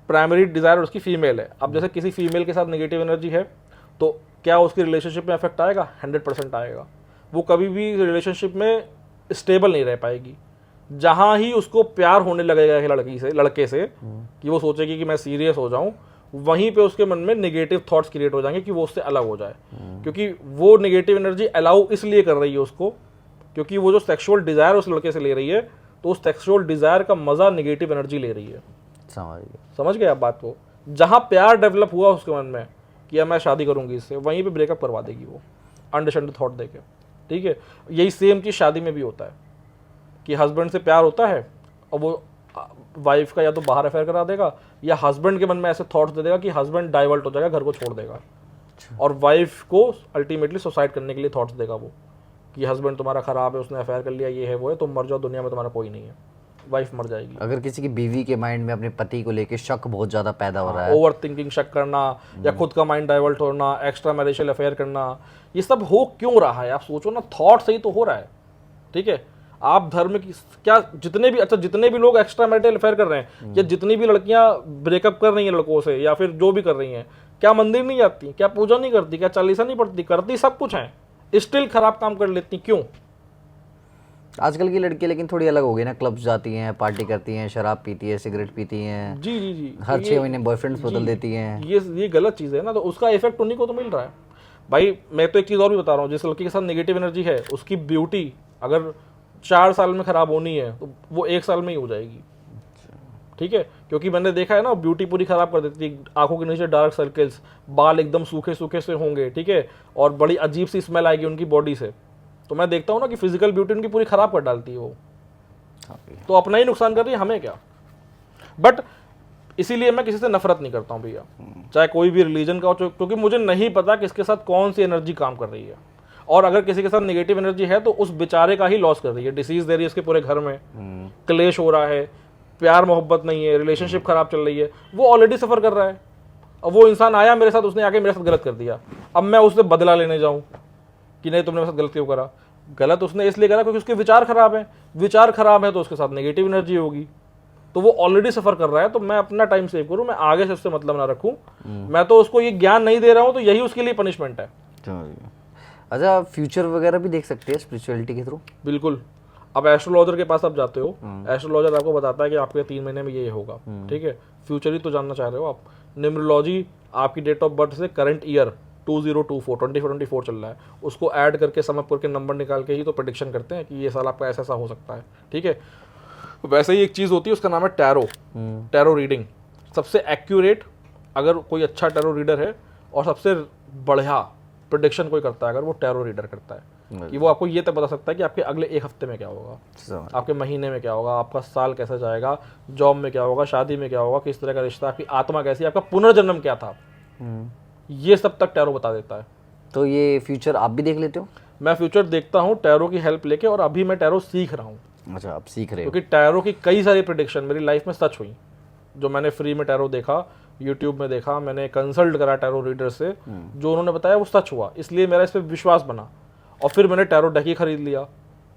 प्राइमरी डिजायर उसकी फीमेल है। अब जैसे किसी फीमेल के साथ नेगेटिव एनर्जी है तो क्या उसकी रिलेशनशिप में इफेक्ट आएगा? 100% आएगा। वो कभी भी रिलेशनशिप में स्टेबल नहीं रह पाएगी। जहां ही उसको प्यार होने लगेगा लड़के से कि वो सोचेगी कि मैं सीरियस हो जाऊं, वहीं पे उसके मन में नेगेटिव थॉट्स क्रिएट हो जाएंगे कि वो उससे अलग हो जाए, क्योंकि वो नेगेटिव एनर्जी अलाउ इसलिए कर रही है उसको, क्योंकि वो जो सेक्सुअल डिजायर उस लड़के से ले रही है, तो उस सेक्सुअल डिजायर का मजा नेगेटिव एनर्जी ले रही है। समझ गए आप बात को? जहाँ प्यार डेवलप हुआ उसके मन में कि अब मैं शादी करूंगी इससे, वहीं पे ब्रेकअप करवा देगी वो अनडिसेंटेड थॉट देके। ठीक है, यही सेम चीज़ शादी में भी होता है कि हस्बैंड से प्यार होता है और वो वाइफ का या तो बाहर अफेयर करा देगा, या हस्बैंड के मन में ऐसे थॉट्स दे देगा कि हस्बैंड डाइवर्ट हो जाएगा, घर को छोड़ देगा, और वाइफ को अल्टीमेटली सुसाइड करने के लिए थॉट्स देगा वो कि हस्बैंड तुम्हारा खराब है, उसने अफेयर कर लिया, ये है वो है, तुम मर जाओ, दुनिया में तुम्हारा कोई नहीं है, वाइफ मर जाएगी। अगर किसी की बीवी के माइंड में अपने पति को लेके शक बहुत ज़्यादा पैदा हो रहा है, ओवर थिंकिंग, शक करना, या खुद का माइंड डाइवर्ट होना, एक्स्ट्रा मैरिजल अफेयर करना, ये सब हो क्यों रहा है? आप सोचो ना, थॉट से ही तो हो रहा है। ठीक है, आप धर्म की क्या जितने भी लोग एक्स्ट्रा मैरिटल अफेयर कर रहे हैं, या जितनी भी लड़कियां ब्रेकअप कर रही हैं लड़कों से, या फिर जो भी कर रही हैं, क्या मंदिर नहीं जाती, क्या पूजा नहीं करती, क्या चालीसा नहीं पढ़ती? करती सब कुछ है, स्टिल खराब काम कर लेती, क्यों? आजकल की लड़की लेकिन थोड़ी अलग हो गई ना, क्लब्स जाती हैं, पार्टी करती हैं, शराब पीती है, सिगरेट पीती हैं, जी जी जी, हर 6 महीने बॉयफ्रेंड्स बदल देती हैं। ये गलत चीज़ है ना, तो उसका इफेक्ट उन्हीं को तो मिल रहा है भाई। मैं तो एक चीज़ और भी बता रहा हूँ, जिस लड़की के साथ नेगेटिव एनर्जी है, उसकी ब्यूटी अगर 4 साल में खराब होनी है तो वो 1 साल में ही हो जाएगी। ठीक है, क्योंकि मैंने देखा है ना, ब्यूटी पूरी खराब कर देती है, आंखों के नीचे डार्क सर्कल्स, बाल एकदम सूखे सूखे से होंगे, ठीक है, और बड़ी अजीब सी स्मेल आएगी उनकी बॉडी से। तो मैं देखता हूँ ना कि फिजिकल ब्यूटी उनकी पूरी खराब कर डालती है वो, तो अपना ही नुकसान कर रही है, हमें क्या। बट इसीलिए मैं किसी से नफरत नहीं करता हूँ भैया, चाहे कोई भी रिलीजन का हो, क्योंकि मुझे नहीं पता किसके साथ कौन सी एनर्जी काम कर रही है, और अगर किसी के साथ नेगेटिव एनर्जी है तो उस बेचारे का ही लॉस कर रही है, डिसीज दे रही है उसके पूरे घर में, क्लेश हो रहा है, प्यार मोहब्बत नहीं है, रिलेशनशिप खराब चल रही है, वो ऑलरेडी सफर कर रहा है। अब वो इंसान आया मेरे साथ, उसने आके मेरे साथ गलत कर दिया, अब मैं उससे बदला लेने जाऊं कि नहीं तुमने मेरे साथ गलत क्यों करा? गलत उसने इसलिए करा क्योंकि उसके विचार खराब है, विचार खराब है तो उसके साथ नेगेटिव एनर्जी होगी, तो वो ऑलरेडी सफर कर रहा है। तो मैं अपना टाइम सेव करूं, मैं आगे से उससे मतलब ना रखूं, मैं तो उसको ये ज्ञान नहीं दे रहा हूं, तो यही उसके लिए पनिशमेंट है। अच्छा, फ्यूचर वगैरह भी देख सकते हैं स्पिरिचुअलिटी के थ्रू? बिल्कुल। अब एस्ट्रोलॉजर के पास आप जाते हो, एस्ट्रोलॉजर आपको बताता है कि आपके 3 महीने में ये होगा, ठीक है, फ्यूचर ही तो जानना चाह रहे हो आप। न्यूमरोलॉजी आपकी डेट ऑफ बर्थ से करंट ईयर 2024 चल रहा है, उसको ऐड करके समअप करके नंबर निकाल के ही तो प्रेडिक्शन करते हैं कि ये साल आपका ऐसा ऐसा हो सकता है। ठीक है, वैसे ही एक चीज़ होती है, उसका नाम है टैरो। टैरो रीडिंग सबसे एक्यूरेट, अगर कोई अच्छा टैरो रीडर है, और सबसे बढ़िया प्रेडिक्शन कोई करता है अगर वो टैरो रीडर करता है, कि वो आपको ये तक बता सकता है कि आपके अगले 1 हफ्ते में क्या होगा, आपके महीने में क्या होगा, आपका साल कैसा जाएगा, जॉब में क्या होगा, शादी में क्या होगा, किस तरह का रिश्ता, आपकी आत्मा कैसी है, आपका पुनर्जन्म क्या था, ये सब तक टैरो बता देता है। तो ये फ्यूचर आप भी देख लेते हो? मैं फ्यूचर देखता हूँ टैरो की हेल्प लेके, और अभी मैं टैरो सीख रहा हूँ। अच्छा, आप सीख रहे हो? क्योंकि टैरो की कई सारी प्रेडिक्शन मेरी लाइफ में सच हुई, जो मैंने फ्री में टैरो देखा, यूट्यूब में देखा, मैंने कंसल्ट करा टैरो रीडर से, जो उन्होंने बताया वो सच हुआ, इसलिए मेरा इस पर विश्वास बना, और फिर मैंने टैरो डेक ही खरीद लिया।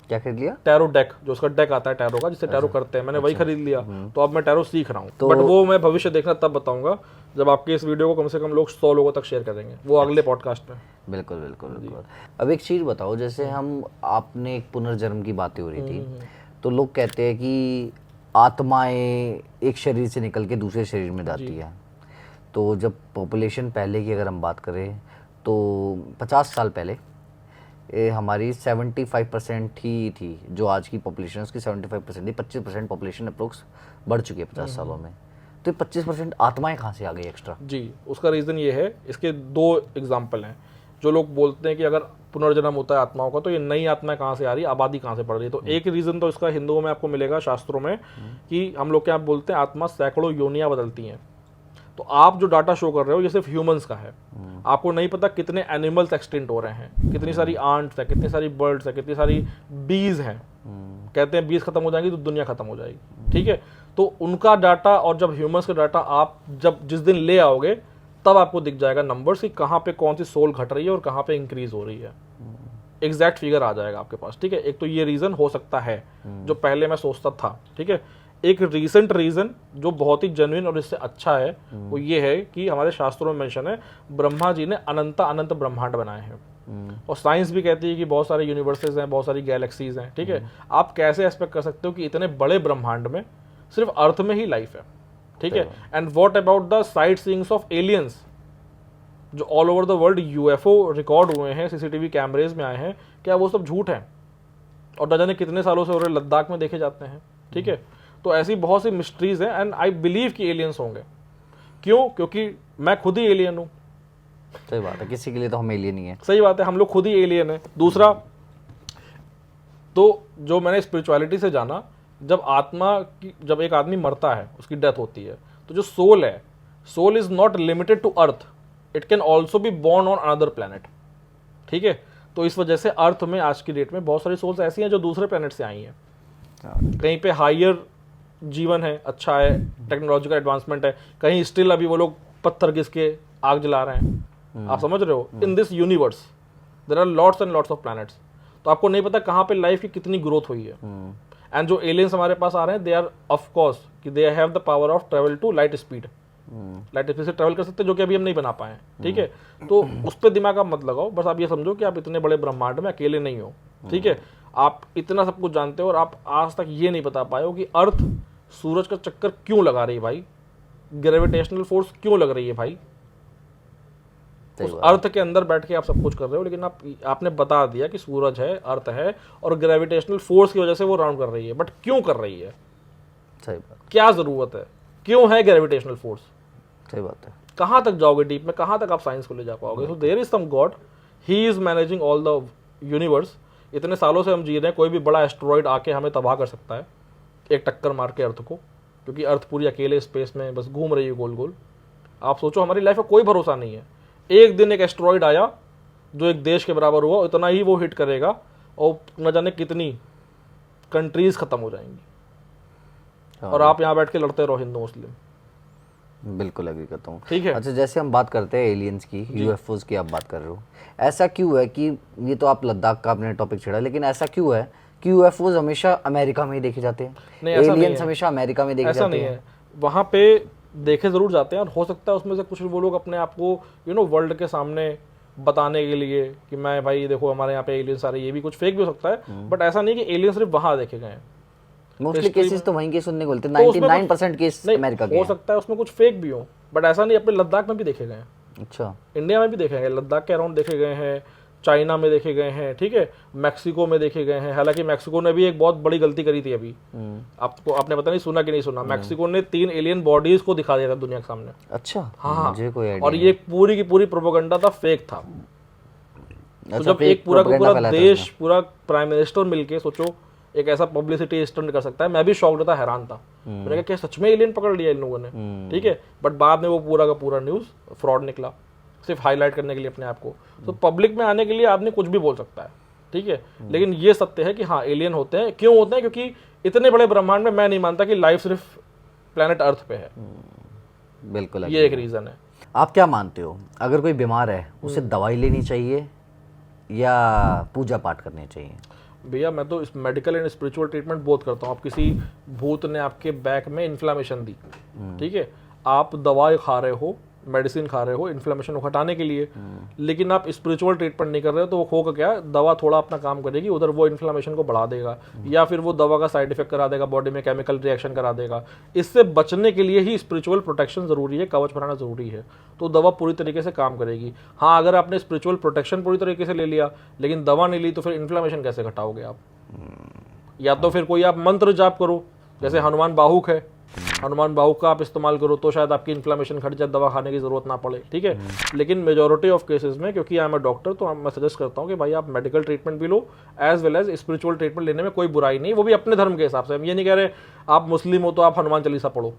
क्या खरीद लिया? टैरो डेक, जो उसका डेक आता है टैरो का, जिससे टैरो करते हैं, मैंने वही खरीद लिया। तो अब मैं टैरो सीख रहा हूँ, बट वो मैं भविष्य देखना तब बताऊंगा जब आपके इस वीडियो को कम से कम लोग 100 लोगों तक शेयर करेंगे, वो अगले पॉडकास्ट में। बिल्कुल बिल्कुल बिल्कुल। अब एक चीज़ बताओ, जैसे हम आपने एक पुनर्जन्म की बातें हो रही थी, तो लोग कहते हैं कि आत्माएं एक शरीर से निकल के दूसरे शरीर में जाती है। तो जब पॉपुलेशन पहले की अगर हम बात करें तो 50 साल पहले हमारी 75% ही थी, जो आज की पॉपुलेशन है उसकी 75% थी, 25% पॉपुलेशन अप्रोक्स बढ़ चुकी है 50 सालों में। तो 25% आत्माएं कहाँ से आ गई एक्स्ट्रा? जी, उसका रीज़न ये है, इसके 2 एग्जाम्पल हैं। जो लोग बोलते हैं कि अगर पुनर्जन्म होता है आत्माओं का, तो ये नई आत्माएं कहाँ से आ रही है, आबादी कहाँ से बढ़ रही है? तो एक रीज़न तो इसका हिंदुओं में आपको मिलेगा, शास्त्रों में, कि हम लोग क्या बोलते हैं, आत्मा सैकड़ों योनियाँ बदलती हैं। तो आप जो डाटा शो कर रहे हो ये सिर्फ ह्यूमंस का है, आपको नहीं पता कितने एनिमल्स एक्सटिंक्ट हो रहे हैं, कितनी सारी आंट्स हैं, कितनी सारी बर्ड्स हैं, कितनी सारी बीज हैं। कहते हैं बीज खत्म हो जाएंगी तो दुनिया खत्म हो जाएगी, ठीक है। तो उनका डाटा और जब ह्यूमंस का डाटा आप जब जिस दिन ले आओगे, तब आपको दिख जाएगा नंबर्स कि कहाँ पे कौन सी सोल घट रही है और कहाँ पे इंक्रीज हो रही है, एग्जैक्ट फिगर आ जाएगा आपके पास, ठीक है। एक तो ये रीज़न हो सकता है जो पहले मैं सोचता था, ठीक है। एक रिसेंट रीज़न जो बहुत ही जेन्युइन और इससे अच्छा है, वो ये है कि हमारे शास्त्रों में मेंशन है, ब्रह्मा जी ने अनंत ब्रह्मांड बनाए हैं, और साइंस भी कहती है कि बहुत सारे यूनिवर्सेस हैं, बहुत सारी गैलेक्सीज हैं, ठीक है। आप कैसे एक्सपेक्ट कर सकते हो कि इतने बड़े ब्रह्मांड में सिर्फ अर्थ में ही लाइफ है, ठीक है। And what about the sight seeings of aliens, जो all over the world UFO record हुए हैं, सीसीटीवी कैमरेज में आए हैं, क्या वो सब झूठ हैं? और न जाने कितने सालों से हो रहे, लद्दाख में देखे जाते हैं, ठीक है। तो ऐसी बहुत सी मिस्ट्रीज हैं, एंड आई बिलीव कि एलियंस होंगे, क्यों? क्योंकि मैं खुद ही एलियन हूँ। सही बात है, किसी के लिए तो हम एलियन ही है। सही बात है, हम लोग खुद ही एलियन है। दूसरा, तो जो मैंने स्पिरिचुअलिटी से जाना, जब एक आदमी मरता है, उसकी डेथ होती है, तो जो सोल है, soul is not limited to earth, it can also be born on another planet. ठीक है, तो इस वजह से अर्थ में आज की डेट में बहुत सारी सोल्स ऐसी हैं जो दूसरे प्लेनेट से आई हैं। कहीं पे हायर जीवन है, अच्छा है, टेक्नोलॉजिकल एडवांसमेंट है, कहीं स्टिल अभी वो लोग पत्थर घिस के आग जला रहे हैं। आप समझ रहे हो? In this universe there are lots and lots of planets. तो आपको नहीं पता कहाँ पे लाइफ की कितनी ग्रोथ हुई है। एंड जो एलियंस हमारे पास आ रहे हैं, दे आर ऑफ कोर्स कि they have the power of travel to light speed. Light speed से ट्रेवल कर सकते हैं, जो कि अभी हम नहीं बना पाए हैं। ठीक है, तो उस पर दिमाग आप मत लगाओ, बस आप ये समझो कि आप इतने बड़े ब्रह्मांड में अकेले नहीं हो। ठीक है, आप इतना सब कुछ जानते हो और आप आज तक ये नहीं बता पाए हो कि अर्थ सूरज का चक्कर क्यों लगा रही है भाई, ग्रेविटेशनल फोर्स क्यों लग रही है भाई। उस अर्थ के अंदर बैठ के आप सब कुछ कर रहे हो, लेकिन आपने बता दिया कि सूरज है, अर्थ है, और ग्रेविटेशनल फोर्स की वजह से वो राउंड कर रही है। बट क्यों कर रही है? सही बात, क्या जरूरत है? क्यों है ग्रेविटेशनल फोर्स? सही बात है। कहाँ तक जाओगे डीप में? कहाँ तक आप साइंस को ले जा पाओगे? So there is some God, he is managing all the universe. इतने सालों से हम जी रहे हैं, कोई भी बड़ा एस्ट्रॉइड आके हमें तबाह कर सकता है, एक टक्कर मार के अर्थ को, क्योंकि अर्थ पूरी अकेले स्पेस में बस घूम रही है गोल गोल। आप सोचो, हमारी लाइफ में कोई भरोसा नहीं है। एक दिन एक एस्ट्रॉइड आया जो एक देश के बराबर हुआ, इतना ही वो हिट करेगा और न जाने कितनी कंट्रीज खत्म हो जाएंगी, और आप यहाँ बैठ के लड़ते रहो हिंदू मुस्लिम। बिल्कुल एग्री करता हूँ। ठीक है। अच्छा, जैसे हम बात करते हैं एलियंस की, यूएफओज की आप बात कर रहे हो, ऐसा क्यों है कि ये तो आप लद्दाख का आपने टॉपिक छेड़ा, लेकिन ऐसा क्यों है कि यूएफओज हमेशा अमेरिका में ही देखे जाते हैं, एलियंस हमेशा अमेरिका में देखे जाते हैं? वहाँ पे देखे जरूर जाते हैं, और हो सकता है उसमें से कुछ वो लोग अपने आप को वर्ल्ड के सामने बताने के लिए कि मैं भाई देखो हमारे यहाँ पे एलियंस आ रहे हैं, ये भी कुछ फेक भी हो सकता है। बट ऐसा नहीं कि एलियंस सिर्फ वहाँ देखे गए हैं। मोस्टली केसेस तो वहीं के सुनने को मिलते हैं, 99% केस अमेरिका के हो सकता है उसमें कुछ फेक भी हो, बट ऐसा नहीं, अपने लद्दाख में भी देखे गए हैं। अच्छा, इंडिया में भी देखे गए, लद्दाख के अराउंड देखे गए हैं, चाइना में देखे गए हैं। ठीक है, मैक्सिको में देखे गए हैं। हालांकि मैक्सिको ने भी एक बहुत बड़ी गलती करी थी अभी, आपने पता नहीं सुना कि नहीं सुना, मैक्सिको ने 3 एलियन बॉडीज को दिखा दिया था दुनिया के सामने। अच्छा, हाँ, मुझे कोई आइडिया और ये पूरी की पूरी प्रोपेगेंडा था, फेक था। तो जब एक पूरा का पूरा देश, पूरा प्राइम मिनिस्टर मिलके, सोचो, एक ऐसा पब्लिसिटी स्टंट कर सकता है, मैं भी शॉक्ड था, हैरान था। मैंने कहा क्या सच में एलियन पकड़ लिया इन लोगों ने? ठीक है, बट बाद में वो पूरा का पूरा न्यूज़ फ्रॉड निकला, सिर्फ हाईलाइट करने के लिए अपने आप को। तो पब्लिक में आने के लिए आदमी कुछ भी बोल सकता है। ठीक है, लेकिन ये सत्य है कि हाँ, एलियन होते हैं। क्यों होते हैं? क्योंकि इतने बड़े ब्रह्मांड में मैं नहीं मानता कि लाइफ सिर्फ प्लेनेट अर्थ पे है। बिल्कुल, ये एक रीजन है। आप क्या मानते हो, अगर कोई बीमार है उसे दवाई लेनी चाहिए या पूजा पाठ करनी चाहिए? भैया, मैं तो इस मेडिकल एंड स्पिरिचुअल ट्रीटमेंट बहुत करता हूँ। आप किसी भूत ने आपके बैक में इन्फ्लेमेशन दी, ठीक है, आप दवा खा रहे हो, मेडिसिन खा रहे हो इन्फ्लेमेशन को हटाने के लिए, लेकिन आप स्पिरिचुअल ट्रीटमेंट नहीं कर रहे हो, तो वो होगा क्या? दवा थोड़ा अपना काम करेगी, उधर वो इन्फ्लेमेशन को बढ़ा देगा, या फिर वो दवा का साइड इफेक्ट करा देगा, बॉडी में केमिकल रिएक्शन करा देगा। इससे बचने के लिए ही स्पिरिचुअल प्रोटेक्शन जरूरी है, कवच बनाना जरूरी है, तो दवा पूरी तरीके से काम करेगी। हाँ, अगर आपने स्पिरिचुअल प्रोटेक्शन पूरी तरीके से ले लिया लेकिन दवा नहीं ली, तो फिर इन्फ्लेमेशन कैसे घटाओगे आप? या तो फिर कोई आप मंत्र जाप करो, जैसे हनुमान बाहुक है, हनुमान बाहुक का आप इस्तेमाल करो, तो शायद आपकी इन्फ्लेमेशन घट जाए, दवा खाने की जरूरत ना पड़े। ठीक है, लेकिन मेजॉरिटी ऑफ केसेस में, क्योंकि आई एम अ डॉक्टर, तो मैं सजेस्ट करता हूँ कि भाई आप मेडिकल ट्रीटमेंट भी लो, as well as spiritual treatment लेने में कोई बुराई नहीं, वो भी अपने धर्म के हिसाब से। हम ये नहीं कह रहे आप मुस्लिम हो तो आप हनुमान चालीसा पढ़ो,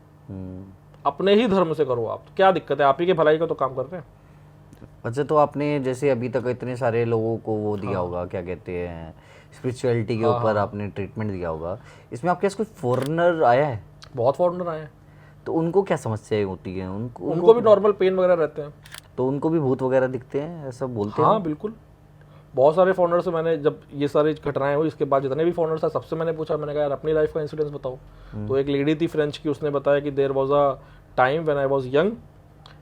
अपने ही धर्म से करो। आप क्या दिक्कत है? आप ही के भलाई का तो काम कर रहे हैं। अच्छा, तो आपने जैसे अभी तक इतने सारे लोगों को वो दिया होगा, क्या कहते हैं, स्पिरिचुअलिटी के ऊपर आपने ट्रीटमेंट दिया होगा, इसमें आपके पास कोई फॉरेनर आया है? बहुत फॉरेनर आए हैं। तो उनको क्या समस्याएं होती हैं? उनको भी नॉर्मल पेन वगैरह रहते हैं। तो उनको भी भूत वगैरह दिखते हैं, ऐसा बोलते हैं? हाँ बिल्कुल, बहुत सारे फॉरेनर से मैंने, जब ये सारी घटनाएं हुई, इसके बाद जितने भी फॉरेनर था, सबसे मैंने पूछा, मैंने कहा यार अपनी लाइफ का इंसिडेंस बताओ। तो एक लेडी थी फ्रेंच की, उसने बताया कि there was a time when I was young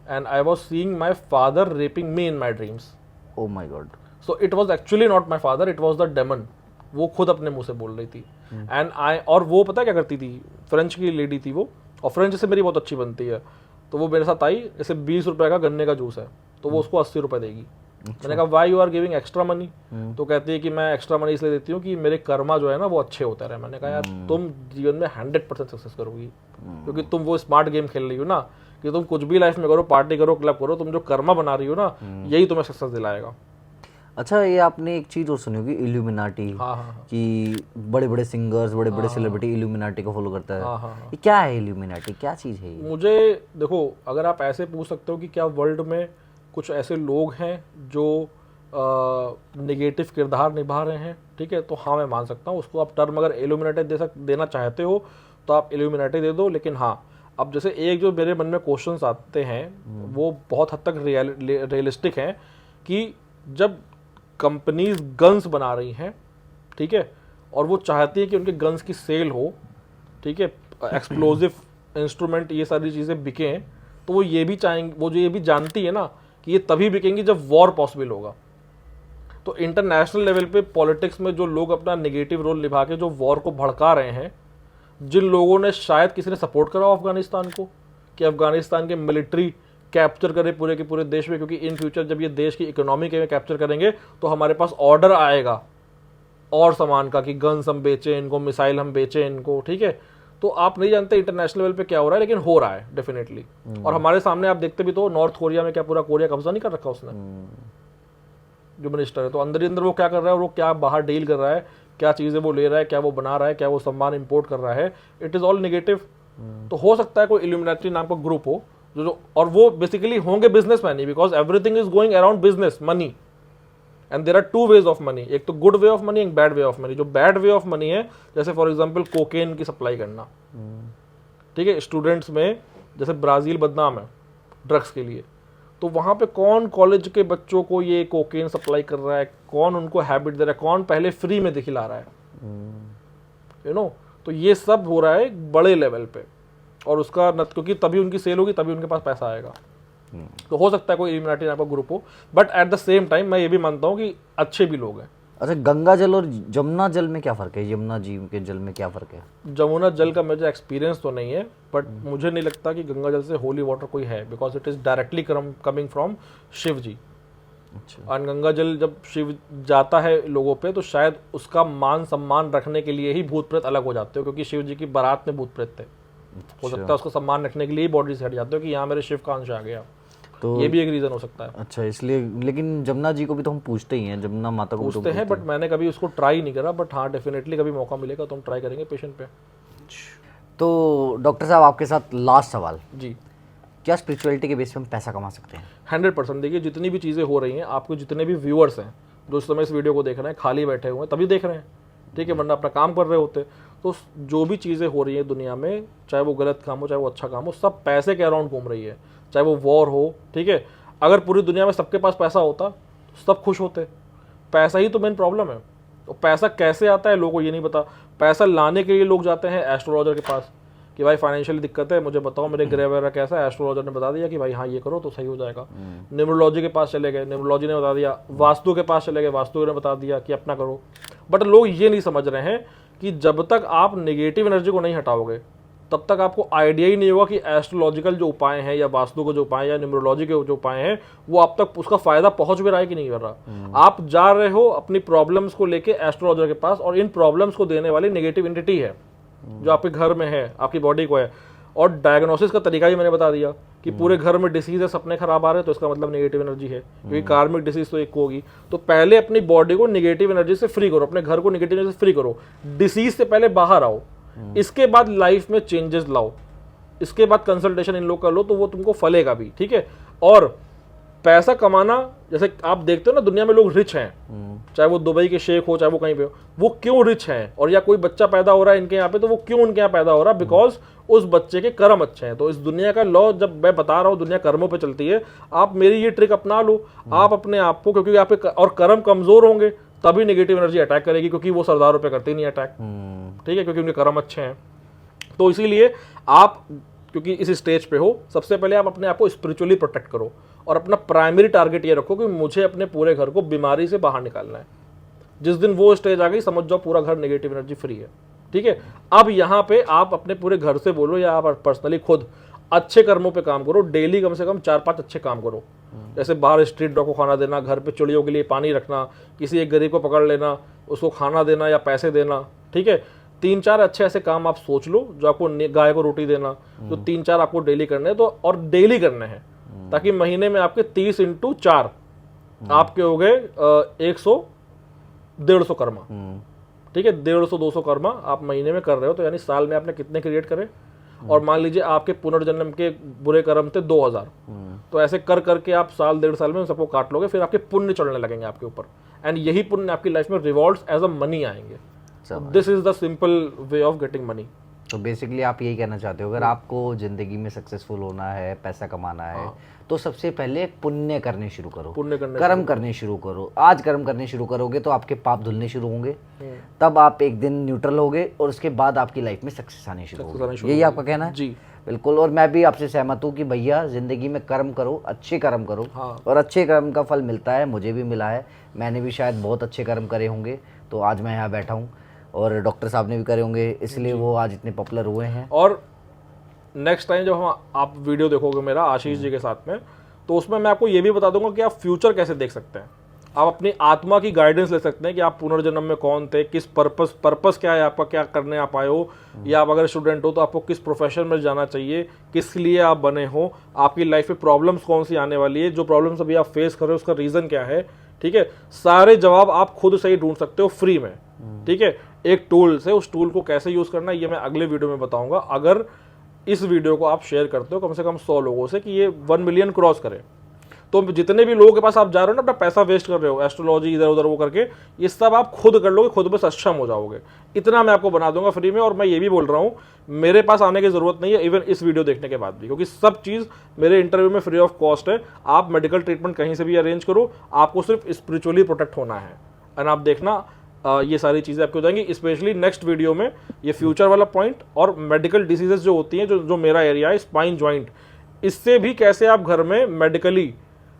and I was seeing my father raping me in my dreams. Oh my God. So it was actually not my father, it was the demon. वो खुद अपने मुंह से बोल रही थी। And और वो पता क्या करती थी, फ्रेंच की लेडी थी वो, और फ्रेंच से मेरी बहुत अच्छी बनती है, तो वो मेरे साथ आई, जैसे 20 रुपए का गन्ने का जूस है, तो वो उसको 80 रुपए देगी। मैंने कहा why you are giving extra money? तो कहती है कि मैं एक्स्ट्रा मनी इसलिए देती हूँ कि मेरे कर्मा जो है ना वो अच्छे होते रहे। मैंने कहा यार तुम जीवन में 100% सक्सेस करोगी, क्योंकि तुम वो स्मार्ट गेम खेल रही हो ना, कि कि तुम कुछ भी लाइफ में करो, पार्टी करो, क्लब करो, तुम जो कर्मा बना रही हो ना, यही तुम्हें सक्सेस दिलाएगा। अच्छा, ये आपने एक चीज़ और सुनी होगी, इल्यूमिनाटी, हाँ। कि बड़े बड़े सिंगर्स, बड़े बड़े सेलिब्रिटी इल्यूमिनाटी को फॉलो करता है। हाँ। ये क्या है इल्यूमिनाटी, क्या चीज़ है ये? मुझे देखो, अगर आप ऐसे पूछ सकते हो कि क्या वर्ल्ड में कुछ ऐसे लोग हैं जो नेगेटिव किरदार निभा रहे हैं, ठीक है, तो हाँ मैं मान सकता हूँ उसको। आप टर्म अगर इल्यूमिनाटी देना चाहते हो तो आप इल्यूमिनाटी दे दो। लेकिन हाँ, अब जैसे एक जो मेरे मन में क्वेश्चंस आते हैं वो बहुत हद तक रियलिस्टिक हैं कि जब कंपनीज गन्स बना रही हैं, ठीक है, और वो चाहती है कि उनके गन्स की सेल हो, ठीक है, एक्सप्लोजिव इंस्ट्रूमेंट ये सारी चीज़ें बिकें, तो वो ये भी चाहेंगे, वो जो ये भी जानती है ना कि ये तभी बिकेंगी जब वॉर पॉसिबल होगा। तो इंटरनेशनल लेवल पे पॉलिटिक्स में जो लोग अपना नेगेटिव रोल निभा के जो वॉर को भड़का रहे हैं, जिन लोगों ने शायद किसी ने सपोर्ट करा अफगानिस्तान को कि अफगानिस्तान के मिलिट्री कैप्चर करे पूरे के पूरे देश में, क्योंकि इन फ्यूचर जब ये देश की इकोनॉमी के में कैप्चर करेंगे तो हमारे पास ऑर्डर आएगा और सामान का कि गन्स हम बेचें इनको, मिसाइल हम बेचें इनको, ठीक है। तो आप नहीं जानते इंटरनेशनल लेवल पे क्या हो रहा है, लेकिन हो रहा है डेफिनेटली। और हमारे सामने आप देखते भी तो नॉर्थ कोरिया में क्या पूरा कोरिया कब्जा नहीं कर रखा उसने, जो मिनिस्टर है, तो अंदर ही अंदर वो क्या कर रहा है, वो क्या बाहर डील कर रहा है, क्या चीज़ें वो ले रहा है, क्या वो बना रहा है, क्या वो सामान इंपोर्ट कर रहा है, इट इज़ ऑल नेगेटिव। तो हो सकता है कोई इल्यूमिनाटी नाम का ग्रुप हो जो और वो बेसिकली होंगे बिजनेसमैन ही, because everything is going around business money and there are two ways of money, एक तो गुड वे ऑफ मनी, एक बैड वे ऑफ मनी। जो बैड वे ऑफ मनी है, जैसे फॉर एग्जांपल कोकेन की supply करना, ठीक है, स्टूडेंट्स में, जैसे ब्राज़ील बदनाम है ड्रग्स के लिए, तो वहाँ पे कौन कॉलेज के बच्चों को ये कोकेन सप्लाई कर रहा है, कौन उनको हैबिट दे रहा है, कौन पहले फ्री में दिखला रहा है, यू नो। तो ये सब हो रहा है एक बड़े लेवल पे, और उसका क्योंकि तभी उनकी सेल होगी, तभी उनके पास पैसा आएगा। तो हो सकता है कोई इल्यूमिनाटी नाम का ग्रुप हो, but at the same time मैं ये भी मानता हूँ कि अच्छे भी लोग हैं। अच्छा, गंगा जल और जमुना जल में क्या फ़र्क है? यमुना जी के जल में क्या फ़र्क है? जमुना जल का मुझे एक्सपीरियंस तो नहीं है, बट मुझे नहीं लगता कि गंगा जल से होली वाटर कोई है, because it is directly coming from Shiv ji. अच्छा, और गंगा जल जब शिव जाता है लोगों पे, तो शायद उसका मान सम्मान रखने के लिए ही भूत प्रेत अलग हो जाते हो, क्योंकि शिव जी की बारात में भूत प्रेत थे। हो सकता है उसको सम्मान रखने के लिए बॉडी से हट जाते हो कि यहाँ मेरे शिव का अंश आ गया, तो ये भी एक रीज़न हो सकता है। अच्छा, इसलिए। लेकिन जमुना जी को भी तो हम पूछते ही हैं, जमुना माता को भी तो पूछते हैं, बट मैंने कभी उसको ट्राई नहीं करा, बट हाँ डेफिनेटली कभी मौका मिलेगा तो हम ट्राई करेंगे पेशेंट पे। तो डॉक्टर साहब, आपके साथ लास्ट सवाल, जी, क्या स्पिरिचुअलिटी के बेस पे हम पैसा कमा सकते हैं? 100%। देखिए, जितनी भी चीज़ें हो रही हैं, आपके जितने भी व्यूअर्स हैं जो इस समय इस वीडियो को देख रहे हैं, खाली बैठे हुए हैं तभी देख रहे हैं, ठीक है, वरना अपना काम कर रहे होते। तो जो भी चीज़ें हो रही हैं दुनिया में, चाहे वो गलत काम हो चाहे वो अच्छा काम हो, सब पैसे के अराउंड घूम रही है। चाहे वो वॉर हो, ठीक है, अगर पूरी दुनिया में सबके पास पैसा होता तो सब खुश होते। पैसा ही तो मेन प्रॉब्लम है। तो पैसा कैसे आता है लोगों को ये नहीं पता। पैसा लाने के लिए लोग जाते हैं एस्ट्रोलॉजर के पास कि भाई फाइनेंशियली दिक्कत है, मुझे बताओ मेरे ग्रह वगैरह कैसा है। एस्ट्रोलॉजर ने बता दिया कि भाई हाँ ये करो तो सही हो जाएगा। न्यूमरोलॉजी के पास चले गए, न्यूमरोलॉजी ने बता दिया। वास्तु के पास चले गए, वास्तु ने बता दिया कि अपना करो। बट लोग ये नहीं समझ रहे हैं कि जब तक आप नेगेटिव एनर्जी को नहीं हटाओगे तब तक आपको आइडिया ही नहीं होगा कि एस्ट्रोलॉजिकल जो उपाय हैं या वास्तु के जो उपाय या न्यूमरोलॉजी के जो उपाय हैं वो आप तक उसका फायदा पहुंच भी रहा है कि नहीं कर रहा। आप जा रहे हो अपनी प्रॉब्लम्स को लेके एस्ट्रोलॉजर के पास, और इन प्रॉब्लम्स को देने वाली नेगेटिव एंटिटी है जो आपके घर में है, आपकी बॉडी को है। और डायग्नोसिस का तरीका ही मैंने बता दिया कि पूरे घर में डिसीज है, सपने खराब आ रहे हैं, तो इसका मतलब नेगेटिव एनर्जी है, क्योंकि कार्मिक डिसीज तो एक होगी। तो पहले अपनी बॉडी को नेगेटिव एनर्जी से फ्री करो, अपने घर को नेगेटिव एनर्जी से फ्री करो, डिसीज से पहले बाहर आओ, इसके बाद लाइफ में चेंजेस लाओ, इसके बाद कंसल्टेशन इन लोग कर लो, तो वो तुमको फलेगा भी, ठीक है। और पैसा कमाना, जैसे आप देखते हो ना दुनिया में लोग रिच हैं, चाहे वो दुबई के शेख हो चाहे वो कहीं पे हो, वो क्यों रिच हैं? और या कोई बच्चा पैदा हो रहा है इनके यहाँ पे, तो वो क्यों उनके यहाँ पैदा हो रहा है? बिकॉज उस बच्चे के कर्म अच्छे हैं। तो इस दुनिया का लॉ जब मैं बता रहा हूँ, दुनिया कर्मों पे चलती है। आप मेरी ये ट्रिक अपना लो, आप अपने आप को, क्योंकि आप और कर्म कमजोर होंगे तभी नेगेटिव एनर्जी अटैक करेगी, क्योंकि वो सरदारों पे करती नहीं अटैक, ठीक है, क्योंकि उनके कर्म अच्छे हैं। तो इसीलिए आप क्योंकि इस स्टेज पे हो, सबसे पहले आप अपने आप को स्पिरिचुअली प्रोटेक्ट करो और अपना प्राइमरी टारगेट ये रखो कि मुझे अपने पूरे घर को बीमारी से बाहर निकालना है। जिस दिन वो स्टेज आ गई, समझ जाओ पूरा घर नेगेटिव एनर्जी फ्री है, ठीक है। अब यहाँ पे आप अपने पूरे घर से बोलो या आप पर्सनली खुद अच्छे कर्मों पे काम करो। डेली कम से कम 4-5 अच्छे काम करो, जैसे बाहर स्ट्रीट डॉग को खाना देना, घर पे चिड़ियों के लिए पानी रखना, किसी एक गरीब को पकड़ लेना, उसको खाना देना या पैसे देना, ठीक है। 3-4 अच्छे ऐसे काम आप सोच लो जो आपको गाय को रोटी देना, जो 3-4 आपको डेली करने हैं, तो और डेली करने हैं, ताकि महीने में आपके 30 × 4 आपके हो गए 100-150 कर्मा। ठीक है, 150-200 कर्मा आप महीने में कर रहे हो, तो यानी साल में आपने कितने क्रिएट करे। और मान लीजिए आपके पुनर्जन्म के बुरे कर्म थे 2000, तो ऐसे कर करके आप साल 1.5 साल में उन सबको काट लोगे, फिर आपके पुण्य चढ़ने लगेंगे आपके ऊपर, एंड यही पुण्य आपकी लाइफ में रिवॉर्ड्स एज अ मनी आएंगे। This is the simple way of getting money. तो बेसिकली आप यही कहना चाहते हो, अगर आपको ज़िंदगी में सक्सेसफुल होना है, पैसा कमाना है, तो सबसे पहले पुण्य करने शुरू करो, कर्म करने शुरू करो। आज कर्म करने शुरू करोगे तो आपके पाप धुलने शुरू होंगे, तब आप एक दिन न्यूट्रल होगे और उसके बाद आपकी लाइफ में सक्सेस आने शुरू होगी। यही आपका कहना है? जी बिल्कुल। और मैं भी आपसे सहमत हूँ कि भैया ज़िंदगी में कर्म करो, अच्छे कर्म करो, और अच्छे कर्म का फल मिलता है। मुझे भी मिला है, मैंने भी शायद बहुत अच्छे कर्म करे होंगे, तो आज मैं यहाँ बैठा हूँ, और डॉक्टर साहब ने भी करे होंगे, इसलिए वो आज इतने पॉपुलर हुए हैं। और नेक्स्ट टाइम जब आप वीडियो देखोगे मेरा आशीष जी के साथ में, तो उसमें मैं आपको ये भी बता दूंगा कि आप फ्यूचर कैसे देख सकते हैं। आप अपनी आत्मा की गाइडेंस ले सकते हैं कि आप पुनर्जन्म में कौन थे, किस पर्पस क्या है आपका, क्या करने आप आए हो, या आप अगर स्टूडेंट हो तो आपको किस प्रोफेशन में जाना चाहिए, किस लिए आप बने हो, आपकी लाइफ में प्रॉब्लम्स कौन सी आने वाली है, जो प्रॉब्लम्स अभी आप फेस कर रहे हो उसका रीज़न क्या है। ठीक है, सारे जवाब आप खुद से ही ढूंढ सकते हो फ्री में। ठीक है, एक टूल से, उस टूल को कैसे यूज़ करना है ये मैं अगले वीडियो में बताऊंगा। अगर इस वीडियो को आप शेयर करते हो कम से कम 100 लोगों से कि ये 1 मिलियन क्रॉस करे, तो जितने भी लोगों के पास आप जा रहे हो ना, अपना पैसा वेस्ट कर रहे हो एस्ट्रोलॉजी इधर उधर वो करके, ये सब आप खुद कर लोगे, खुद में सक्षम हो जाओगे। इतना मैं आपको बना दूंगा फ्री में। और मैं ये भी बोल रहा हूँ, मेरे पास आने की जरूरत नहीं है इवन इस वीडियो देखने के बाद भी, क्योंकि सब चीज़ मेरे इंटरव्यू में फ्री ऑफ कॉस्ट है। आप मेडिकल ट्रीटमेंट कहीं से भी अरेंज करो, आपको सिर्फ स्पिरिचुअली प्रोटेक्ट होना है, एंड आप देखना ये सारी चीज़ें आपकी हो जाएंगी। स्पेशली नेक्स्ट वीडियो में ये फ्यूचर वाला पॉइंट और मेडिकल डिसीजेस जो होती हैं, जो मेरा एरिया है स्पाइन जॉइंट, इससे भी कैसे आप घर में मेडिकली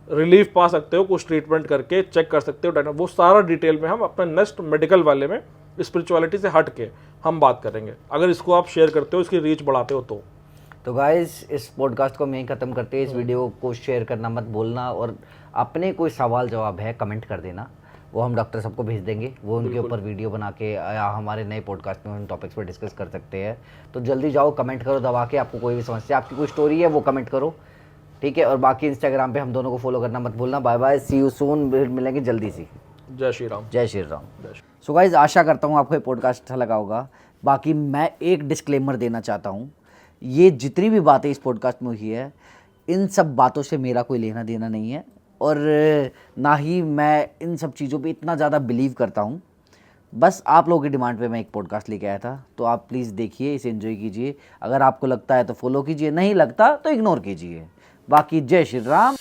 रिलीफ पा सकते हो, कुछ ट्रीटमेंट करके चेक कर सकते हो, वो सारा डिटेल में हम अपने नेक्स्ट मेडिकल वाले में स्पिरिचुअलिटी से हट के हम बात करेंगे, अगर इसको आप शेयर करते हो, इसकी रीच बढ़ाते हो तो गाइस इस पॉडकास्ट को मैं ख़त्म करते हैं। इस वीडियो को शेयर करना मत भूलना, और अपने कोई सवाल जवाब है कमेंट कर देना, वो हम डॉक्टर सबको भेज देंगे, वो उनके ऊपर वीडियो बना के या हमारे नए पॉडकास्ट में उन टॉपिक्स पर डिस्कस कर सकते हैं। तो जल्दी जाओ, कमेंट करो दबा के, आपको कोई भी समस्या, आपकी कोई स्टोरी है वो कमेंट करो, ठीक है। और बाकी इंस्टाग्राम पे हम दोनों को फॉलो करना मत भूलना। Bye bye, see you soon, मिलेंगे जल्दी सी। जय श्री राम। जय श्री राम। सो गाइज, आशा करता हूँ आपको ये पॉडकास्ट अच्छा लगा होगा। बाकी मैं एक डिस्क्लेमर देना चाहता हूँ, ये जितनी भी बातें इस पॉडकास्ट में हुई है, इन सब बातों से मेरा कोई लेना देना नहीं है, और ना ही मैं इन सब चीज़ों पे इतना ज़्यादा बिलीव करता हूँ। बस आप लोगों की डिमांड पे मैं एक पॉडकास्ट लेके आया था, तो आप प्लीज़ देखिए, इसे एंजॉय कीजिए। अगर आपको लगता है तो फॉलो कीजिए, नहीं लगता तो इग्नोर कीजिए। बाकी जय श्री राम।